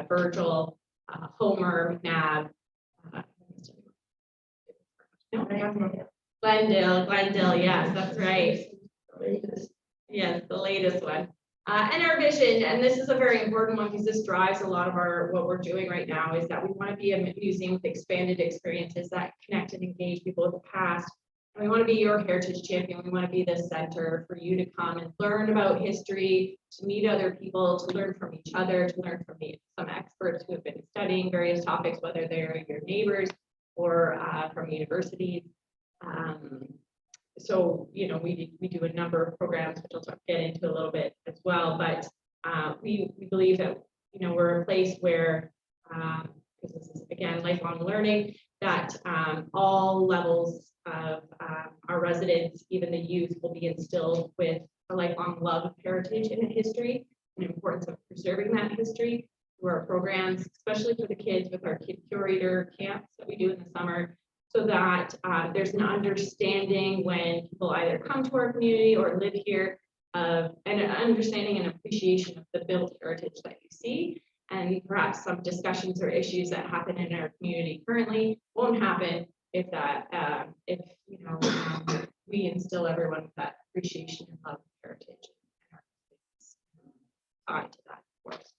Virgil, Homer, McNabb, Glendale, yes, that's right. Yes, the latest one. And our vision, and this is a very important one because this drives a lot of what we're doing right now, is that we want to be a museum with expanded experiences that connect and engage people with the past. And we want to be your heritage champion. We want to be the center for you to come and learn about history, to meet other people, to learn from each other, to learn from some experts who have been studying various topics, whether they're your neighbors or from universities. So, you know, we do a number of programs, which I'll get into a little bit as well, but we believe that, you know, we're a place where, because this is, again, lifelong learning, that all levels of our residents, even the youth, will be instilled with a lifelong love of heritage and history, and the importance of preserving that history through our programs, especially for the kids with our kid curator camps that we do in the summer, so that there's an understanding when people either come to our community or live here, and an understanding and appreciation of the built heritage that you see, and perhaps some discussions or issues that happen in our community currently won't happen if you know, we instill everyone with that appreciation and love of heritage and our tied to that, of course.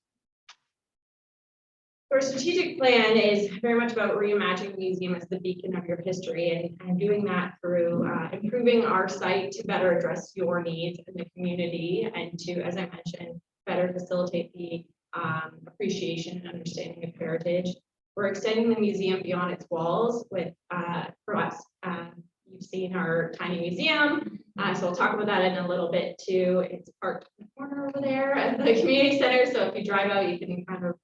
Our strategic plan is very much about reimagining the museum as the beacon of your history, and doing that through improving our site to better address your needs in the community, and to, as I mentioned, better facilitate the appreciation and understanding of heritage. We're extending the museum beyond its walls with, for us, you've seen our tiny museum, so I'll talk about that in a little bit too. It's parked in the corner over there at the community center, so if you drive out, you can kind of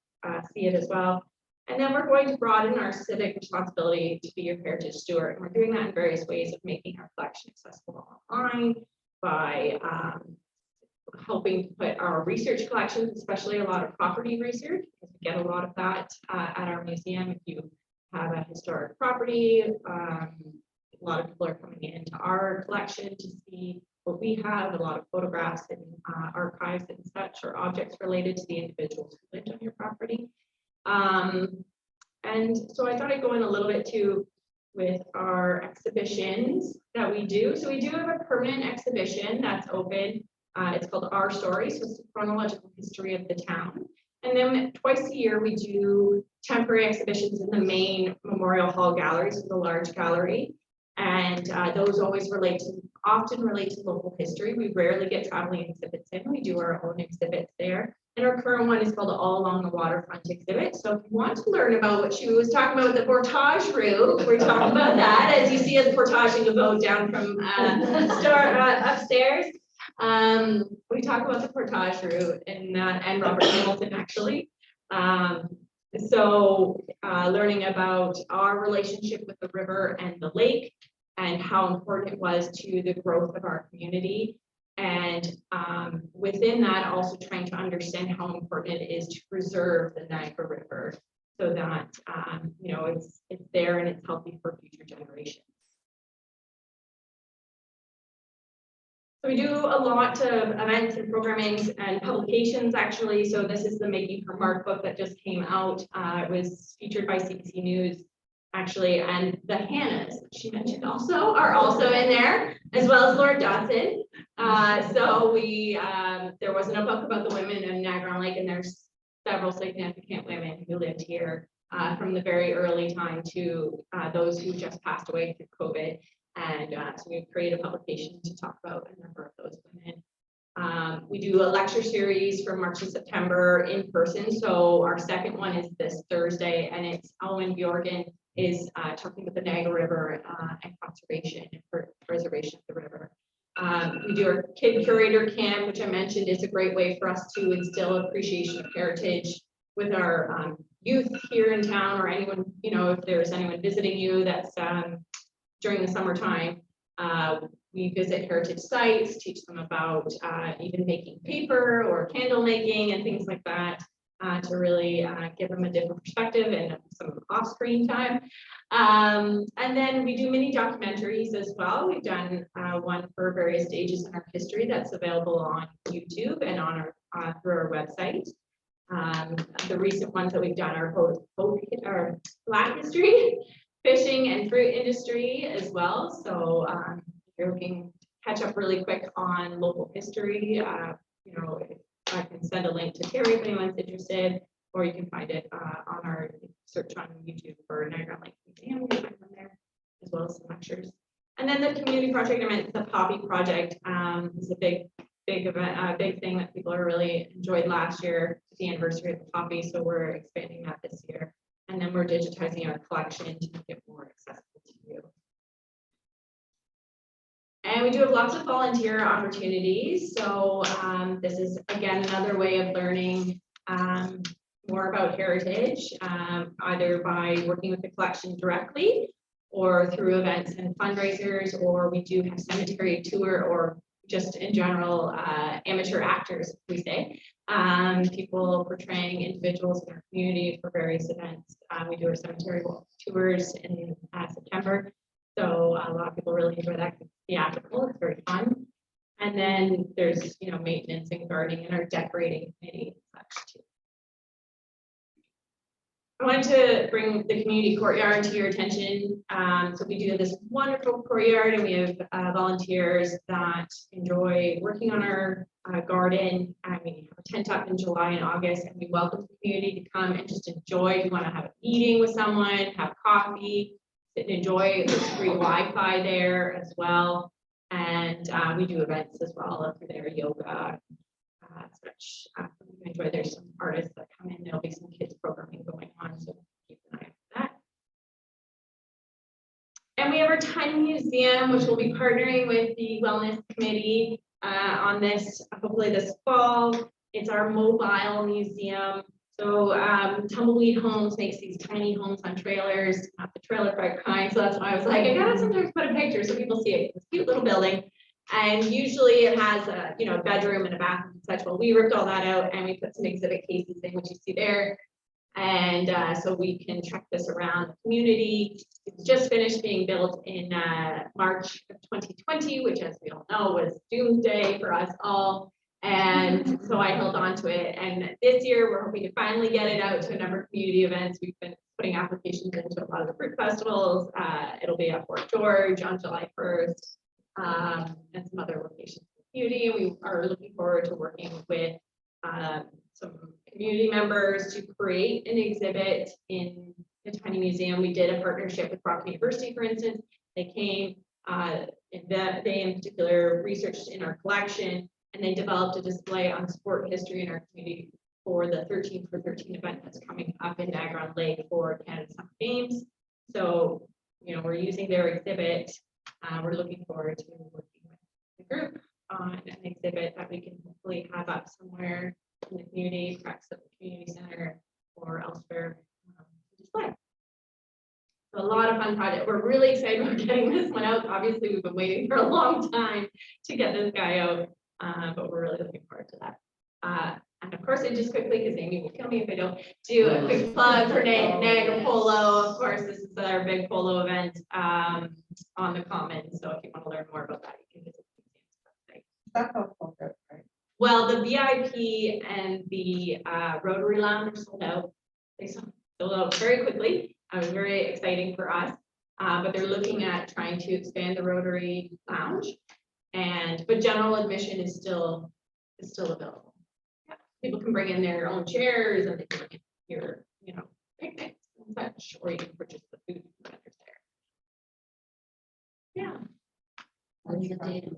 see it as well. And then we're going to broaden our civic responsibility to be your heritage steward. And we're doing that in various ways of making our collection accessible online, by helping to put our research collections, especially a lot of property research, because we get a lot of that at our museum. If you have a historic property, a lot of people are coming into our collection to see what we have, a lot of photographs and archives and such, or objects related to the individuals who lived on your property. And so I thought I'd go in a little bit too with our exhibitions that we do. So we do have a permanent exhibition that's open. It's called Our Stories, so it's the chronological history of the town. And then twice a year we do temporary exhibitions in the main Memorial Hall gallery, so the large gallery. And those always often relate to local history. We rarely get traveling exhibits in. We do our own exhibits there. And our current one is called the All Along the Waterfront exhibit. So if you want to learn about what she was talking about with the portage route, we're talking about that as you see us portaging a boat down from upstairs. We talk about the portage route and Robert Hamilton actually. So learning about our relationship with the river and the lake, and how important it was to the growth of our community. And within that, also trying to understand how important it is to preserve the Niagara River. so that, you know, it's there and it's healthy for future generations. So we do a lot of events and programming and publications, actually. So this is the Making Her Mark book that just came out. It was featured by CBC News, actually, and the Hannahs, that she mentioned also, are also in there, as well as Lord Dodson. So we, there wasn't a book about the women of Niagara-on-Lake, and there's several significant women who lived here from the very early time to those who just passed away through COVID. And so we've created a publication to talk about a number of those women. We do a lecture series from March to September in person. So our second one is this Thursday, and it's Owen Bjorgen is talking about the Niagara River and conservation and preservation of the river. We do our Kid Curator Camp, which I mentioned is a great way for us to instill appreciation of heritage with our youth here in town, or anyone, you know, if there's anyone visiting you that's during the summertime. We visit heritage sites, teach them about even making paper or candle making and things like that to really give them a different perspective and some off-screen time. And then we do mini documentaries as well. We've done one for various stages in our history that's available on YouTube and on our through our website. The recent ones that we've done are our Black history, fishing and fruit industry as well. So if you're looking to catch up really quick on local history, you know, I can send a link to Terry if anyone's interested, or you can find it on our search on YouTube for Niagara-on-Lake Museum. You can find them there, as well as some lectures. And then the community project event, the Poppy Project, is a big event, big thing that people are really enjoyed last year, the anniversary of the Poppy. So we're expanding that this year. And then we're digitizing our collection to make it more accessible to you. And we do have lots of volunteer opportunities. So this is, again, another way of learning more about heritage, either by working with the collection directly or through events and fundraisers, or we do have cemetery tour, or just in general, amateur actors, we say. People portraying individuals in our community for various events. We do our cemetery tours in September. So a lot of people really enjoy that. It's theatrical, it's very fun. And then there's, you know, maintenance and gardening and our decorating committee and such too. I wanted to bring the community courtyard to your attention. So we do this wonderful courtyard, and we have volunteers that enjoy working on our garden. We have a tent up in July and August, and we welcome the community to come and just enjoy. If you want to have a meeting with someone, have coffee, sit and enjoy. There's free Wi-Fi there as well. And we do events as well through there, yoga, such. You enjoy. There's some artists that come in. There'll be some kids programming going on, so keep an eye on that. And we have our tiny museum, which will be partnering with the wellness committee on this, hopefully this fall. It's our mobile museum. So Tumbleweed Homes makes these tiny homes on trailers, not the trailer park kind. So that's why I was like, I gotta sometimes put a picture so people see it. It's a cute little building. And usually it has a, you know, a bedroom and a bathroom and such. Well, we ripped all that out and we put some exhibit cases in, which you see there. And so we can check this around the community. It's just finished being built in March of 2020, which, as we all know, was doomsday for us all. And so I held on to it. And this year we're hoping to finally get it out to a number of community events. We've been putting applications into a lot of the fruit festivals. It'll be at Fort George on July 1st. And some other locations in the community. And we are looking forward to working with some community members to create an exhibit in the tiny museum. We did a partnership with Brock University, for instance. They came, they in particular researched in our collection, and they developed a display on sport history in our community for the 13 for 13 event that's coming up in Niagara-on-Lake for Canada Summer Games. So, you know, we're using their exhibit. We're looking forward to working with the group on an exhibit that we can hopefully have up somewhere in the community, perhaps at the community center or elsewhere to display. So a lot of fun project. We're really excited about getting this one out. Obviously, we've been waiting for a long time to get this guy out, but we're really looking forward to that. And of course, course, and just quickly, because Amy will kill me if I don't do a quick plug for Niagara Polo. Of course, this is our big polo event on the Common. So if you want to learn more about that, you can visit the museum's website. That's all good, right? Well, the VIP and the Rotary Lounge are sold out. They sold out very quickly. It was very exciting for us. But they're looking at trying to expand the Rotary Lounge, but general admission is still available. Yeah, people can bring in their own chairs and they can bring in your, picnics and such, or you can purchase the food vendors there. Yeah. When's the date?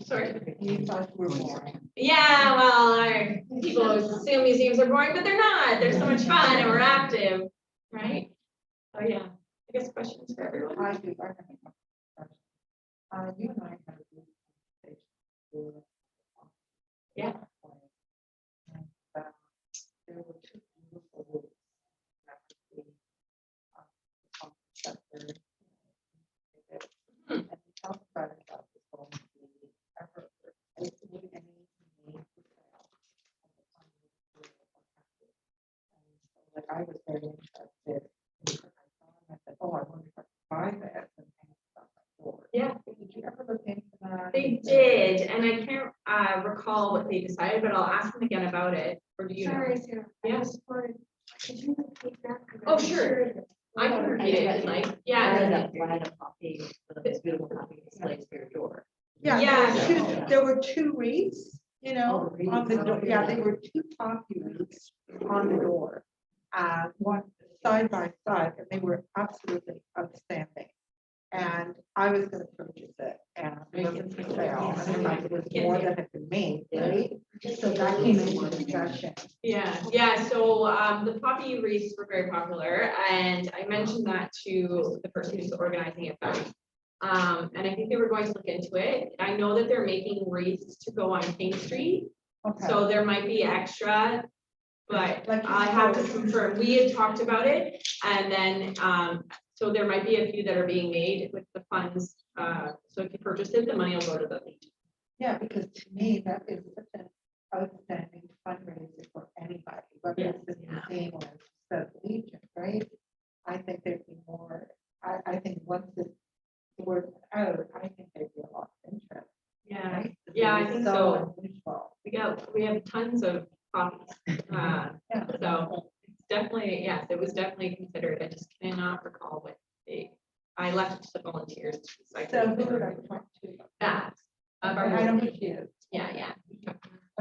Sorry. You thought we were more. Yeah, well, people always assume museums are boring, but they're not. They're so much fun and we're active, right? Oh yeah. I guess questions for everyone. I do. I have a question. You and I had a good conversation. Yeah. And, there were two beautiful words that the sector. And we talked about this whole effort. Basically, any need for sale. Like I was very interested. I said, oh, I wonder if I could buy that and hang it on my door. Yeah. Did you ever look into that? They did, and I can't recall what they decided, but I'll ask them again about it. Or do you know? Sorry, Sarah. Yeah. I just wanted, could you repeat that? Oh, sure. I can repeat it, if you'd like, yeah. I had a copy of this beautiful copy displays for your door. Yeah, Yeah. there were two wreaths, on the door. Oh, Yeah, they were two poppy wreaths on the door. One side by side, and they were absolutely outstanding. And I was gonna purchase it, and it wasn't for sale, and like it was more that had been made, right? So that came into discussion. Yeah, so the poppy wreaths were very popular, and I mentioned that to the person who's organizing it back. And I think they were going to look into it. I know that they're making wreaths to go on King Street, Okay. so there might be extra, but Like you I have to said. confirm. We had talked about it, and then so there might be a few that are being made with the funds. So if you purchase it, the money will go to the Legion. Yeah, because to me, that is such an outstanding fundraiser for anybody, whether it's the museum or it's the Legion, right? I think there'd be more, I think once the word out, I think there'd be a lot of interest. Yeah, right? yeah, I think so. Unusual. We have tons of copies. Yeah. So it's definitely, yes, it was definitely considered. I just cannot recall what I left it to the volunteers. So who would I talk to? That. I know who she is. Yeah.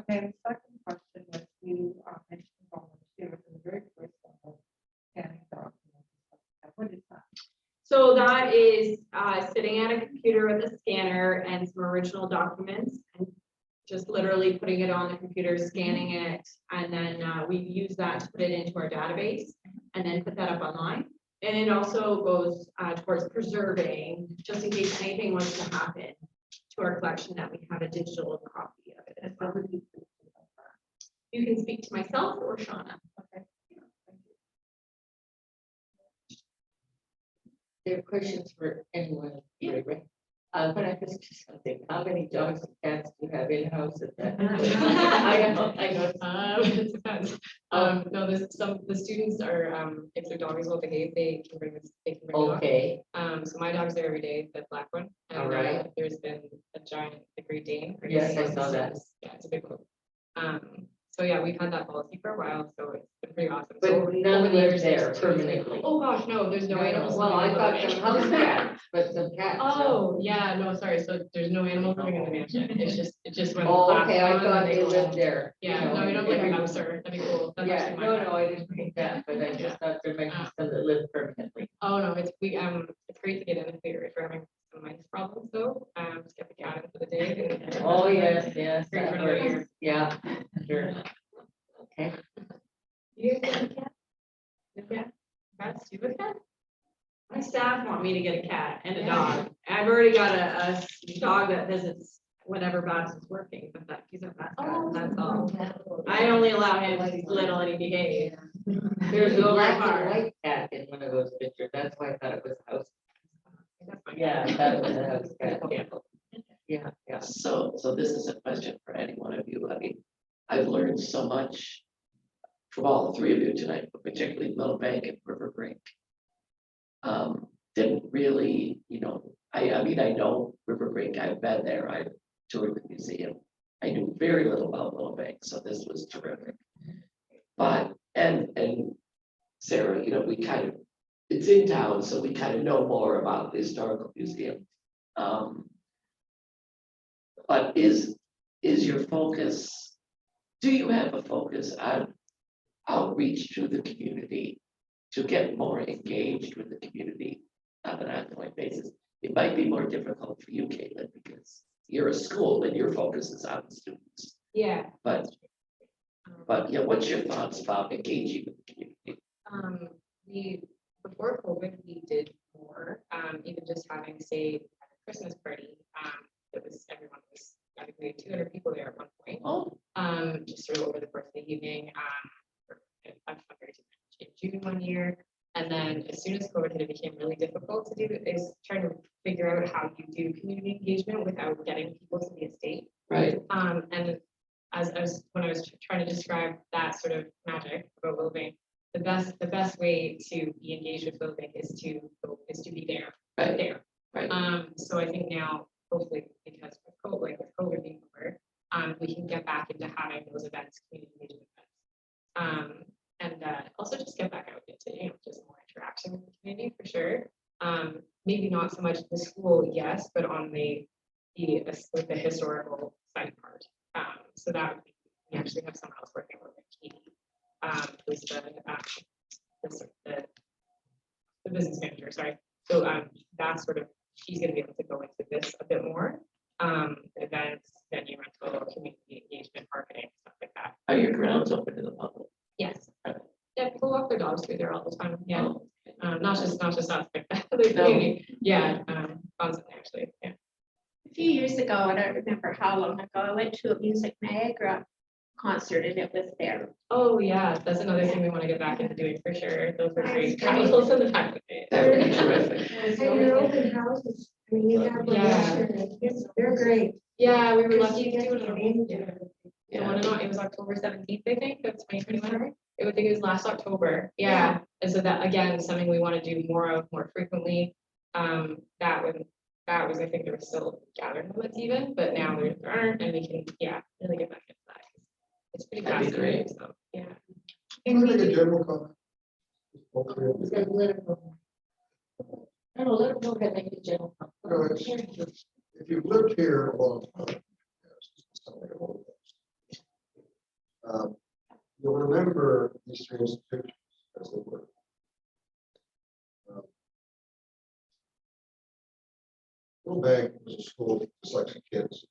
Okay, the second question was you mentioned volunteers in the very first one, scanning documents. What is that? So that is sitting at a computer with a scanner and some original documents and just literally putting it on the computer, scanning it, and then we use that to put it into our database and then put that up online. And it also goes towards preserving, just in case anything was to happen to our collection, that we have a digital copy of it as well. You can speak to myself or Shauna. Okay. There are questions for anyone. But I was just something, how many dogs and cats do you have in-house at that? I know. It depends. No, the students are, if their dog is well behaved, they can bring the dog. Okay, So my dog's there every day, the black one. And, All right. There's been a giant, the Great Dane. Yes, I saw that. Yeah, it's a big one. So yeah, we've had that policy for a while, so it's been pretty awesome. but So none over the live years, there there's two or three. permanently. Oh gosh, no, there's no animals. Well, I living in thought the some house mansion. cats, but some cats. Oh, yeah, no, sorry, so there's no animals living in the mansion, it's just when. the Oh, class okay, is I on, thought then they go lived home. there. you Yeah, know, no, we don't like a every- house, sir, that'd be cool. That's Yeah, actually my no, cat. I didn't think that, but I just thought there might be some that live permanently. Oh, no, it's great to get in if we're having some mice problems though, just get the cat in for the day. Oh, yes, Great for that another works. year. Yeah, sure. Okay. You guys have a cat? Yeah. Cats, you have a cat? My staff want me to get a cat and a dog. I've already got a dog that visits whenever Babs is working, but he's a fat cat, that's all. I only allow him when he's little and he behaves. There's a Go black far. and white cat in one of those pictures, that's why I thought it was a house. That's my Yeah, cat. that was a house cat. Yeah. Yeah, yeah. So this is a question for any one of you. I mean, I I've learned so much from all three of you tonight, but particularly Willowbank and RiverBrink. Didn't really, I mean, I know RiverBrink, I've been there, I toured the museum. I knew very little about Willowbank, so this was terrific. But, and Sarah, we kind of, it's in town, so we kind of know more about the historical museum. But is your focus, do you have a focus on outreach to the community to get more engaged with the community on an ongoing basis? It might be more difficult for you, Caitlin, because you're a school and your focus is on the students. Yeah. But yeah, what's your thoughts about engaging with the community? We, before COVID, we did more, even just having, say, a Christmas party. Everyone was, I think we had 200 people there at one point. Oh, Just sort of over the course of the evening. I in June one year. And then as soon as COVID hit, it became really difficult to do, is trying to figure out how you do community engagement without getting people to the estate. right, And when I was trying to describe that sort of magic about Willowbank, the best way to be engaged with Willowbank is to be there, Right. there. right. So I think now, hopefully, because with COVID being over, we can get back into having those events, community engagement events. And also just get back out into, just more interaction with the community for sure. Maybe not so much the school, yes, but on the historical side part. So that we actually have someone else working with Katie, who's the business manager, sorry. So that's sort of, she's gonna be able to go into this a bit more. Events, venue rental, community engagement, marketing, stuff like that. Are your grounds open to the public? Yes. Yeah, people walk their dogs through there all the time. Yeah. Oh, Not just us, but the community. Yeah, constantly actually. Yeah. A few years ago, I don't remember how long ago, I went to a Music Niagara concert and it was there. Oh yeah, that's another thing we want to get back into doing for sure. Those were great travels in the back of it. that would be terrific. And your open houses, I mean, you have one Yeah. year, they're great. Yeah, we were Because lucky you to get do to it. get in Yeah. there. The one and only, it was October 17th, I think, of 2021. I think it was last October. Yeah. Yeah. And so that again, something we want to do more frequently. That was, I think there were still gathering limits even, but now there aren't, and we can, really get back into that. It's pretty That'd be fascinating. great. So, yeah. Can I make a general comment? It's got political. I don't know, let them know that they can general. No, it's- If you've lived here a long time, yes, it's something a little bit. You'll remember these three institutions as they were. Willowbank was a school for dyslexic kids.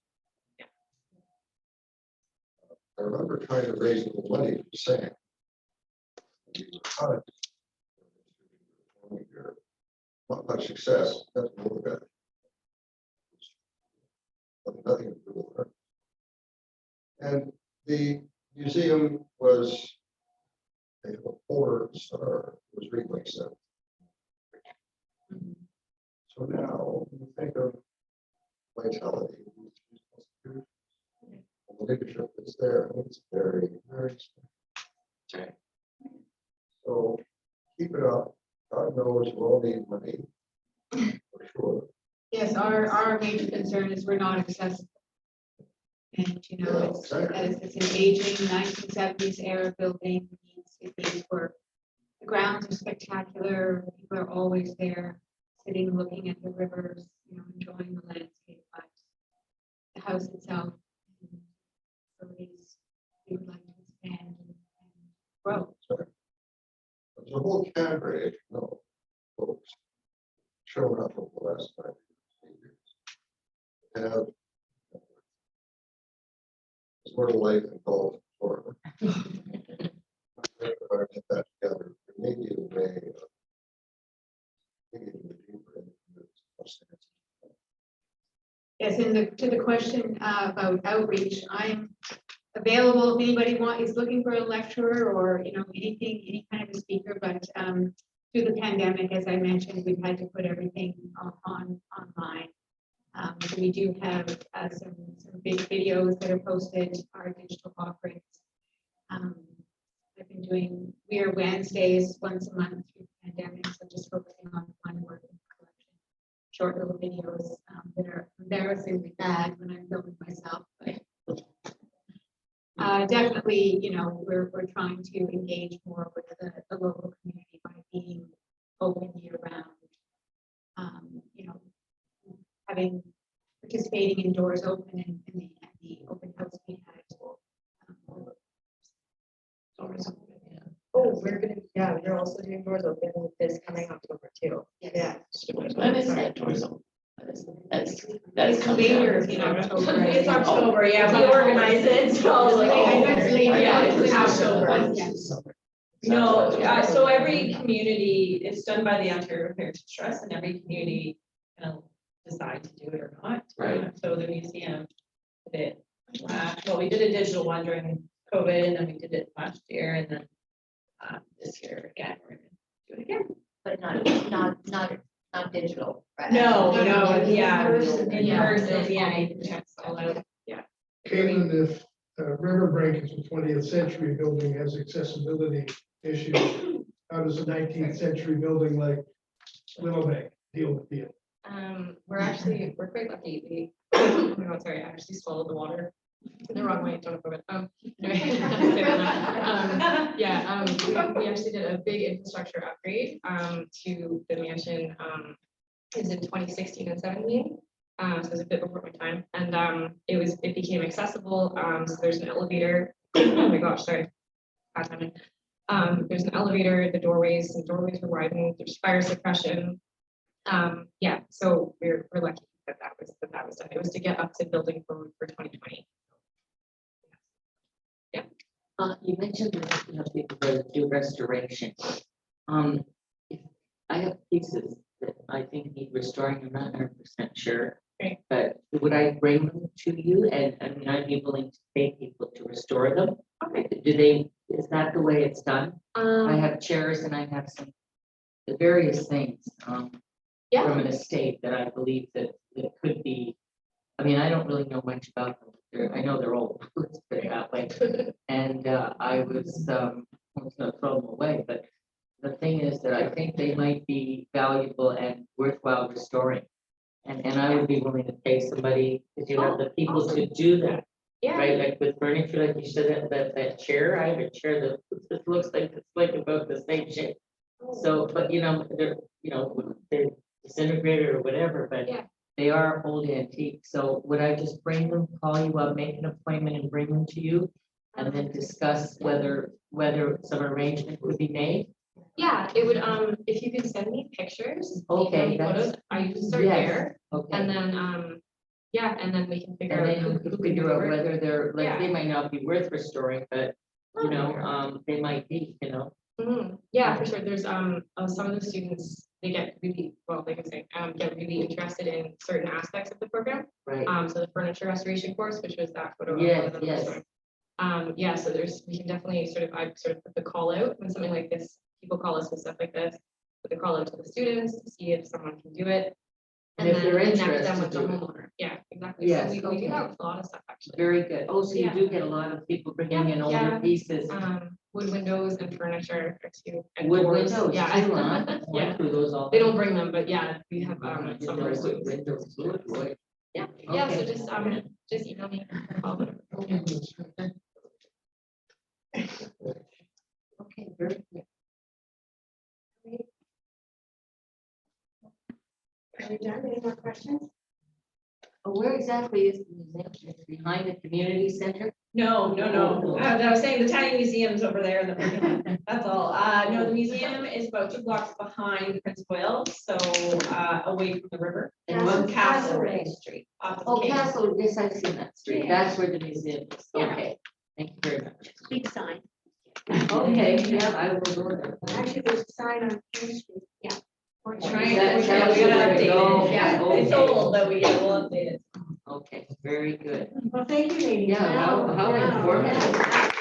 I remember trying to raise a little money to sing. We were trying to- Not much success, that's a little bit. But nothing to do with it. And the museum was a 4-star, it was Ringling Center. So now, when you think of vitality, the leadership that's there, it's very, very Right. so keep it up. God knows we'll all need money, for sure. Yes, our major concern is we're not accessible. And, it's an aging 1970s era building. The grounds are spectacular. People are always there, sitting, looking at the rivers, enjoying the landscape. But the house itself, facilities, we would like to expand and grow. There's a whole cadre, folks showing up over the last 5 years. Have sort of life and golf, sort of. If I get that together, it may be a way of digging deeper into this. Yes, and to the question about outreach, I'm available if anybody is looking for a lecturer or, anything, any kind of a speaker, but through the pandemic, as I mentioned, we've had to put everything online. So we do have some big videos that are posted, our digital offerings. we are Wednesdays once a month through the pandemic, so just focusing on work and collection. Short little videos that are embarrassingly bad when I'm filming myself, but definitely, you know, we're trying to engage more with the local community by being open year round. You know, participating in doors open and the open house we had at school. Doors open. Oh, we're also doing doors open this coming October too. Yeah. When is that doors open? That's coming Later up. in October. It's October, yeah, we organize it, so like, I know it's late, yeah, it's it's in October. Yeah. No, so every community, it's done by the Ontario Heritage Trust, and every community can decide to do it or not. Right. So the museum did it, well, we did a digital one during COVID, and then we did it last year, and then this year again, we're gonna do it again. But not digital, right? No, yeah. in person, yeah, you can check all out, yeah. Caitlin, if RiverBrink is a 20th century building, has accessibility issues, how does a 19th century building like Willowbank deal with it? We're quite lucky. Oh my God, sorry, I actually swallowed the water the wrong way. Don't know. We actually did a big infrastructure upgrade to the mansion. Is in 2016 and 17. So it was a bit before my time, and it became accessible. So there's an elevator. Oh my gosh, sorry. Bad timing. There's an elevator. The doorways were widened. There's fire suppression. Yeah, so we're lucky that that was done. It was to get up to building code for 2020. Yeah. You mentioned that you know people that do restoration. If I have pieces that I think need restoring, I'm not 100% sure. Okay. But would I bring them to you, and I mean I'd be willing to pay people to restore them? Okay. Is that the way it's done? I have chairs and I have some the various things Yeah. from an estate that I believe that it could be. I mean, I don't really know much about them. I know they're old, let's put it that way. And I was going to throw them away, but the thing is that I think they might be valuable and worthwhile restoring. And I would be willing to pay somebody, if you have the people to do that, Yeah. right? Like with furniture, like you said, that chair, I have a chair that looks like it's like about the same shape. So, but you know, they're disintegrated or whatever, but Yeah. they are old antique. So would I just bring them, call you up, make an appointment and bring them to you? And then discuss whether some arrangement could be made? Yeah, it would, if you could send me pictures. Okay, email me that's- photos, I usually start Yes, there, okay. and then, yeah, and then we can figure And out. then who you could can figure do out it. whether they're, like, Yeah. they might not be worth restoring, but, Oh, you know, they might be, you know. Yeah, for sure. There's some of the students, they get really, well, like I say, get really interested in certain aspects of the program. Right. So the furniture restoration course, which was that photo. of Yes, one of them yes. restoring. Yeah, so we can definitely I sort of put the call out when something like this, people call us with stuff like this, put the call out to the students to see if someone can do it. And if they're connect them interested, with the do it. homeowner. Yeah, exactly. Yes, So we okay. do that with a lot of stuff actually. Very good. Oh, so you Yeah. do get a lot of people bringing in older Yeah. pieces. Wood windows and furniture are two. And Wood doors. windows, Yeah. too, huh? Went Yeah. through those all. They don't bring them, but yeah, we have some of our Windows, students. windows, good, boy. Yeah, yeah, so Okay. just email me. I'll whatever. Okay, very good. Are you done? Any more questions? Oh, where exactly is the museum? It's behind the community center? No. Oh. I was saying the tiny museum's over there in the parking lot. That's all. No, the museum is about 2 blocks behind Prince of Wales, so away from the river. And On what Castle Street. off of Oh, King. Castle, yes, I've seen that street. Yeah. That's where the museum is. Yeah. Okay, thank you very much. Big sign. Okay, yeah, I will go there. Actually, there's a sign on King Street. We're That- trying, that's we gotta where update it goes. it. Yeah, it's Okay. old, but we'll update it. Okay, very good. Well, thank you, ladies. Yeah, how Wow. informative.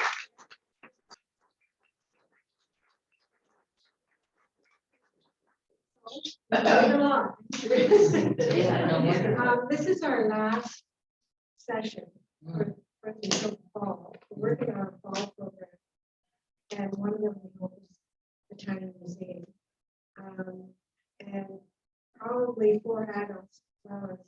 Moving along. Yeah, no wonder. This is our last session for the fall. We're working on our fall program. and one of them holds the China Museum. And probably 4 adults as well as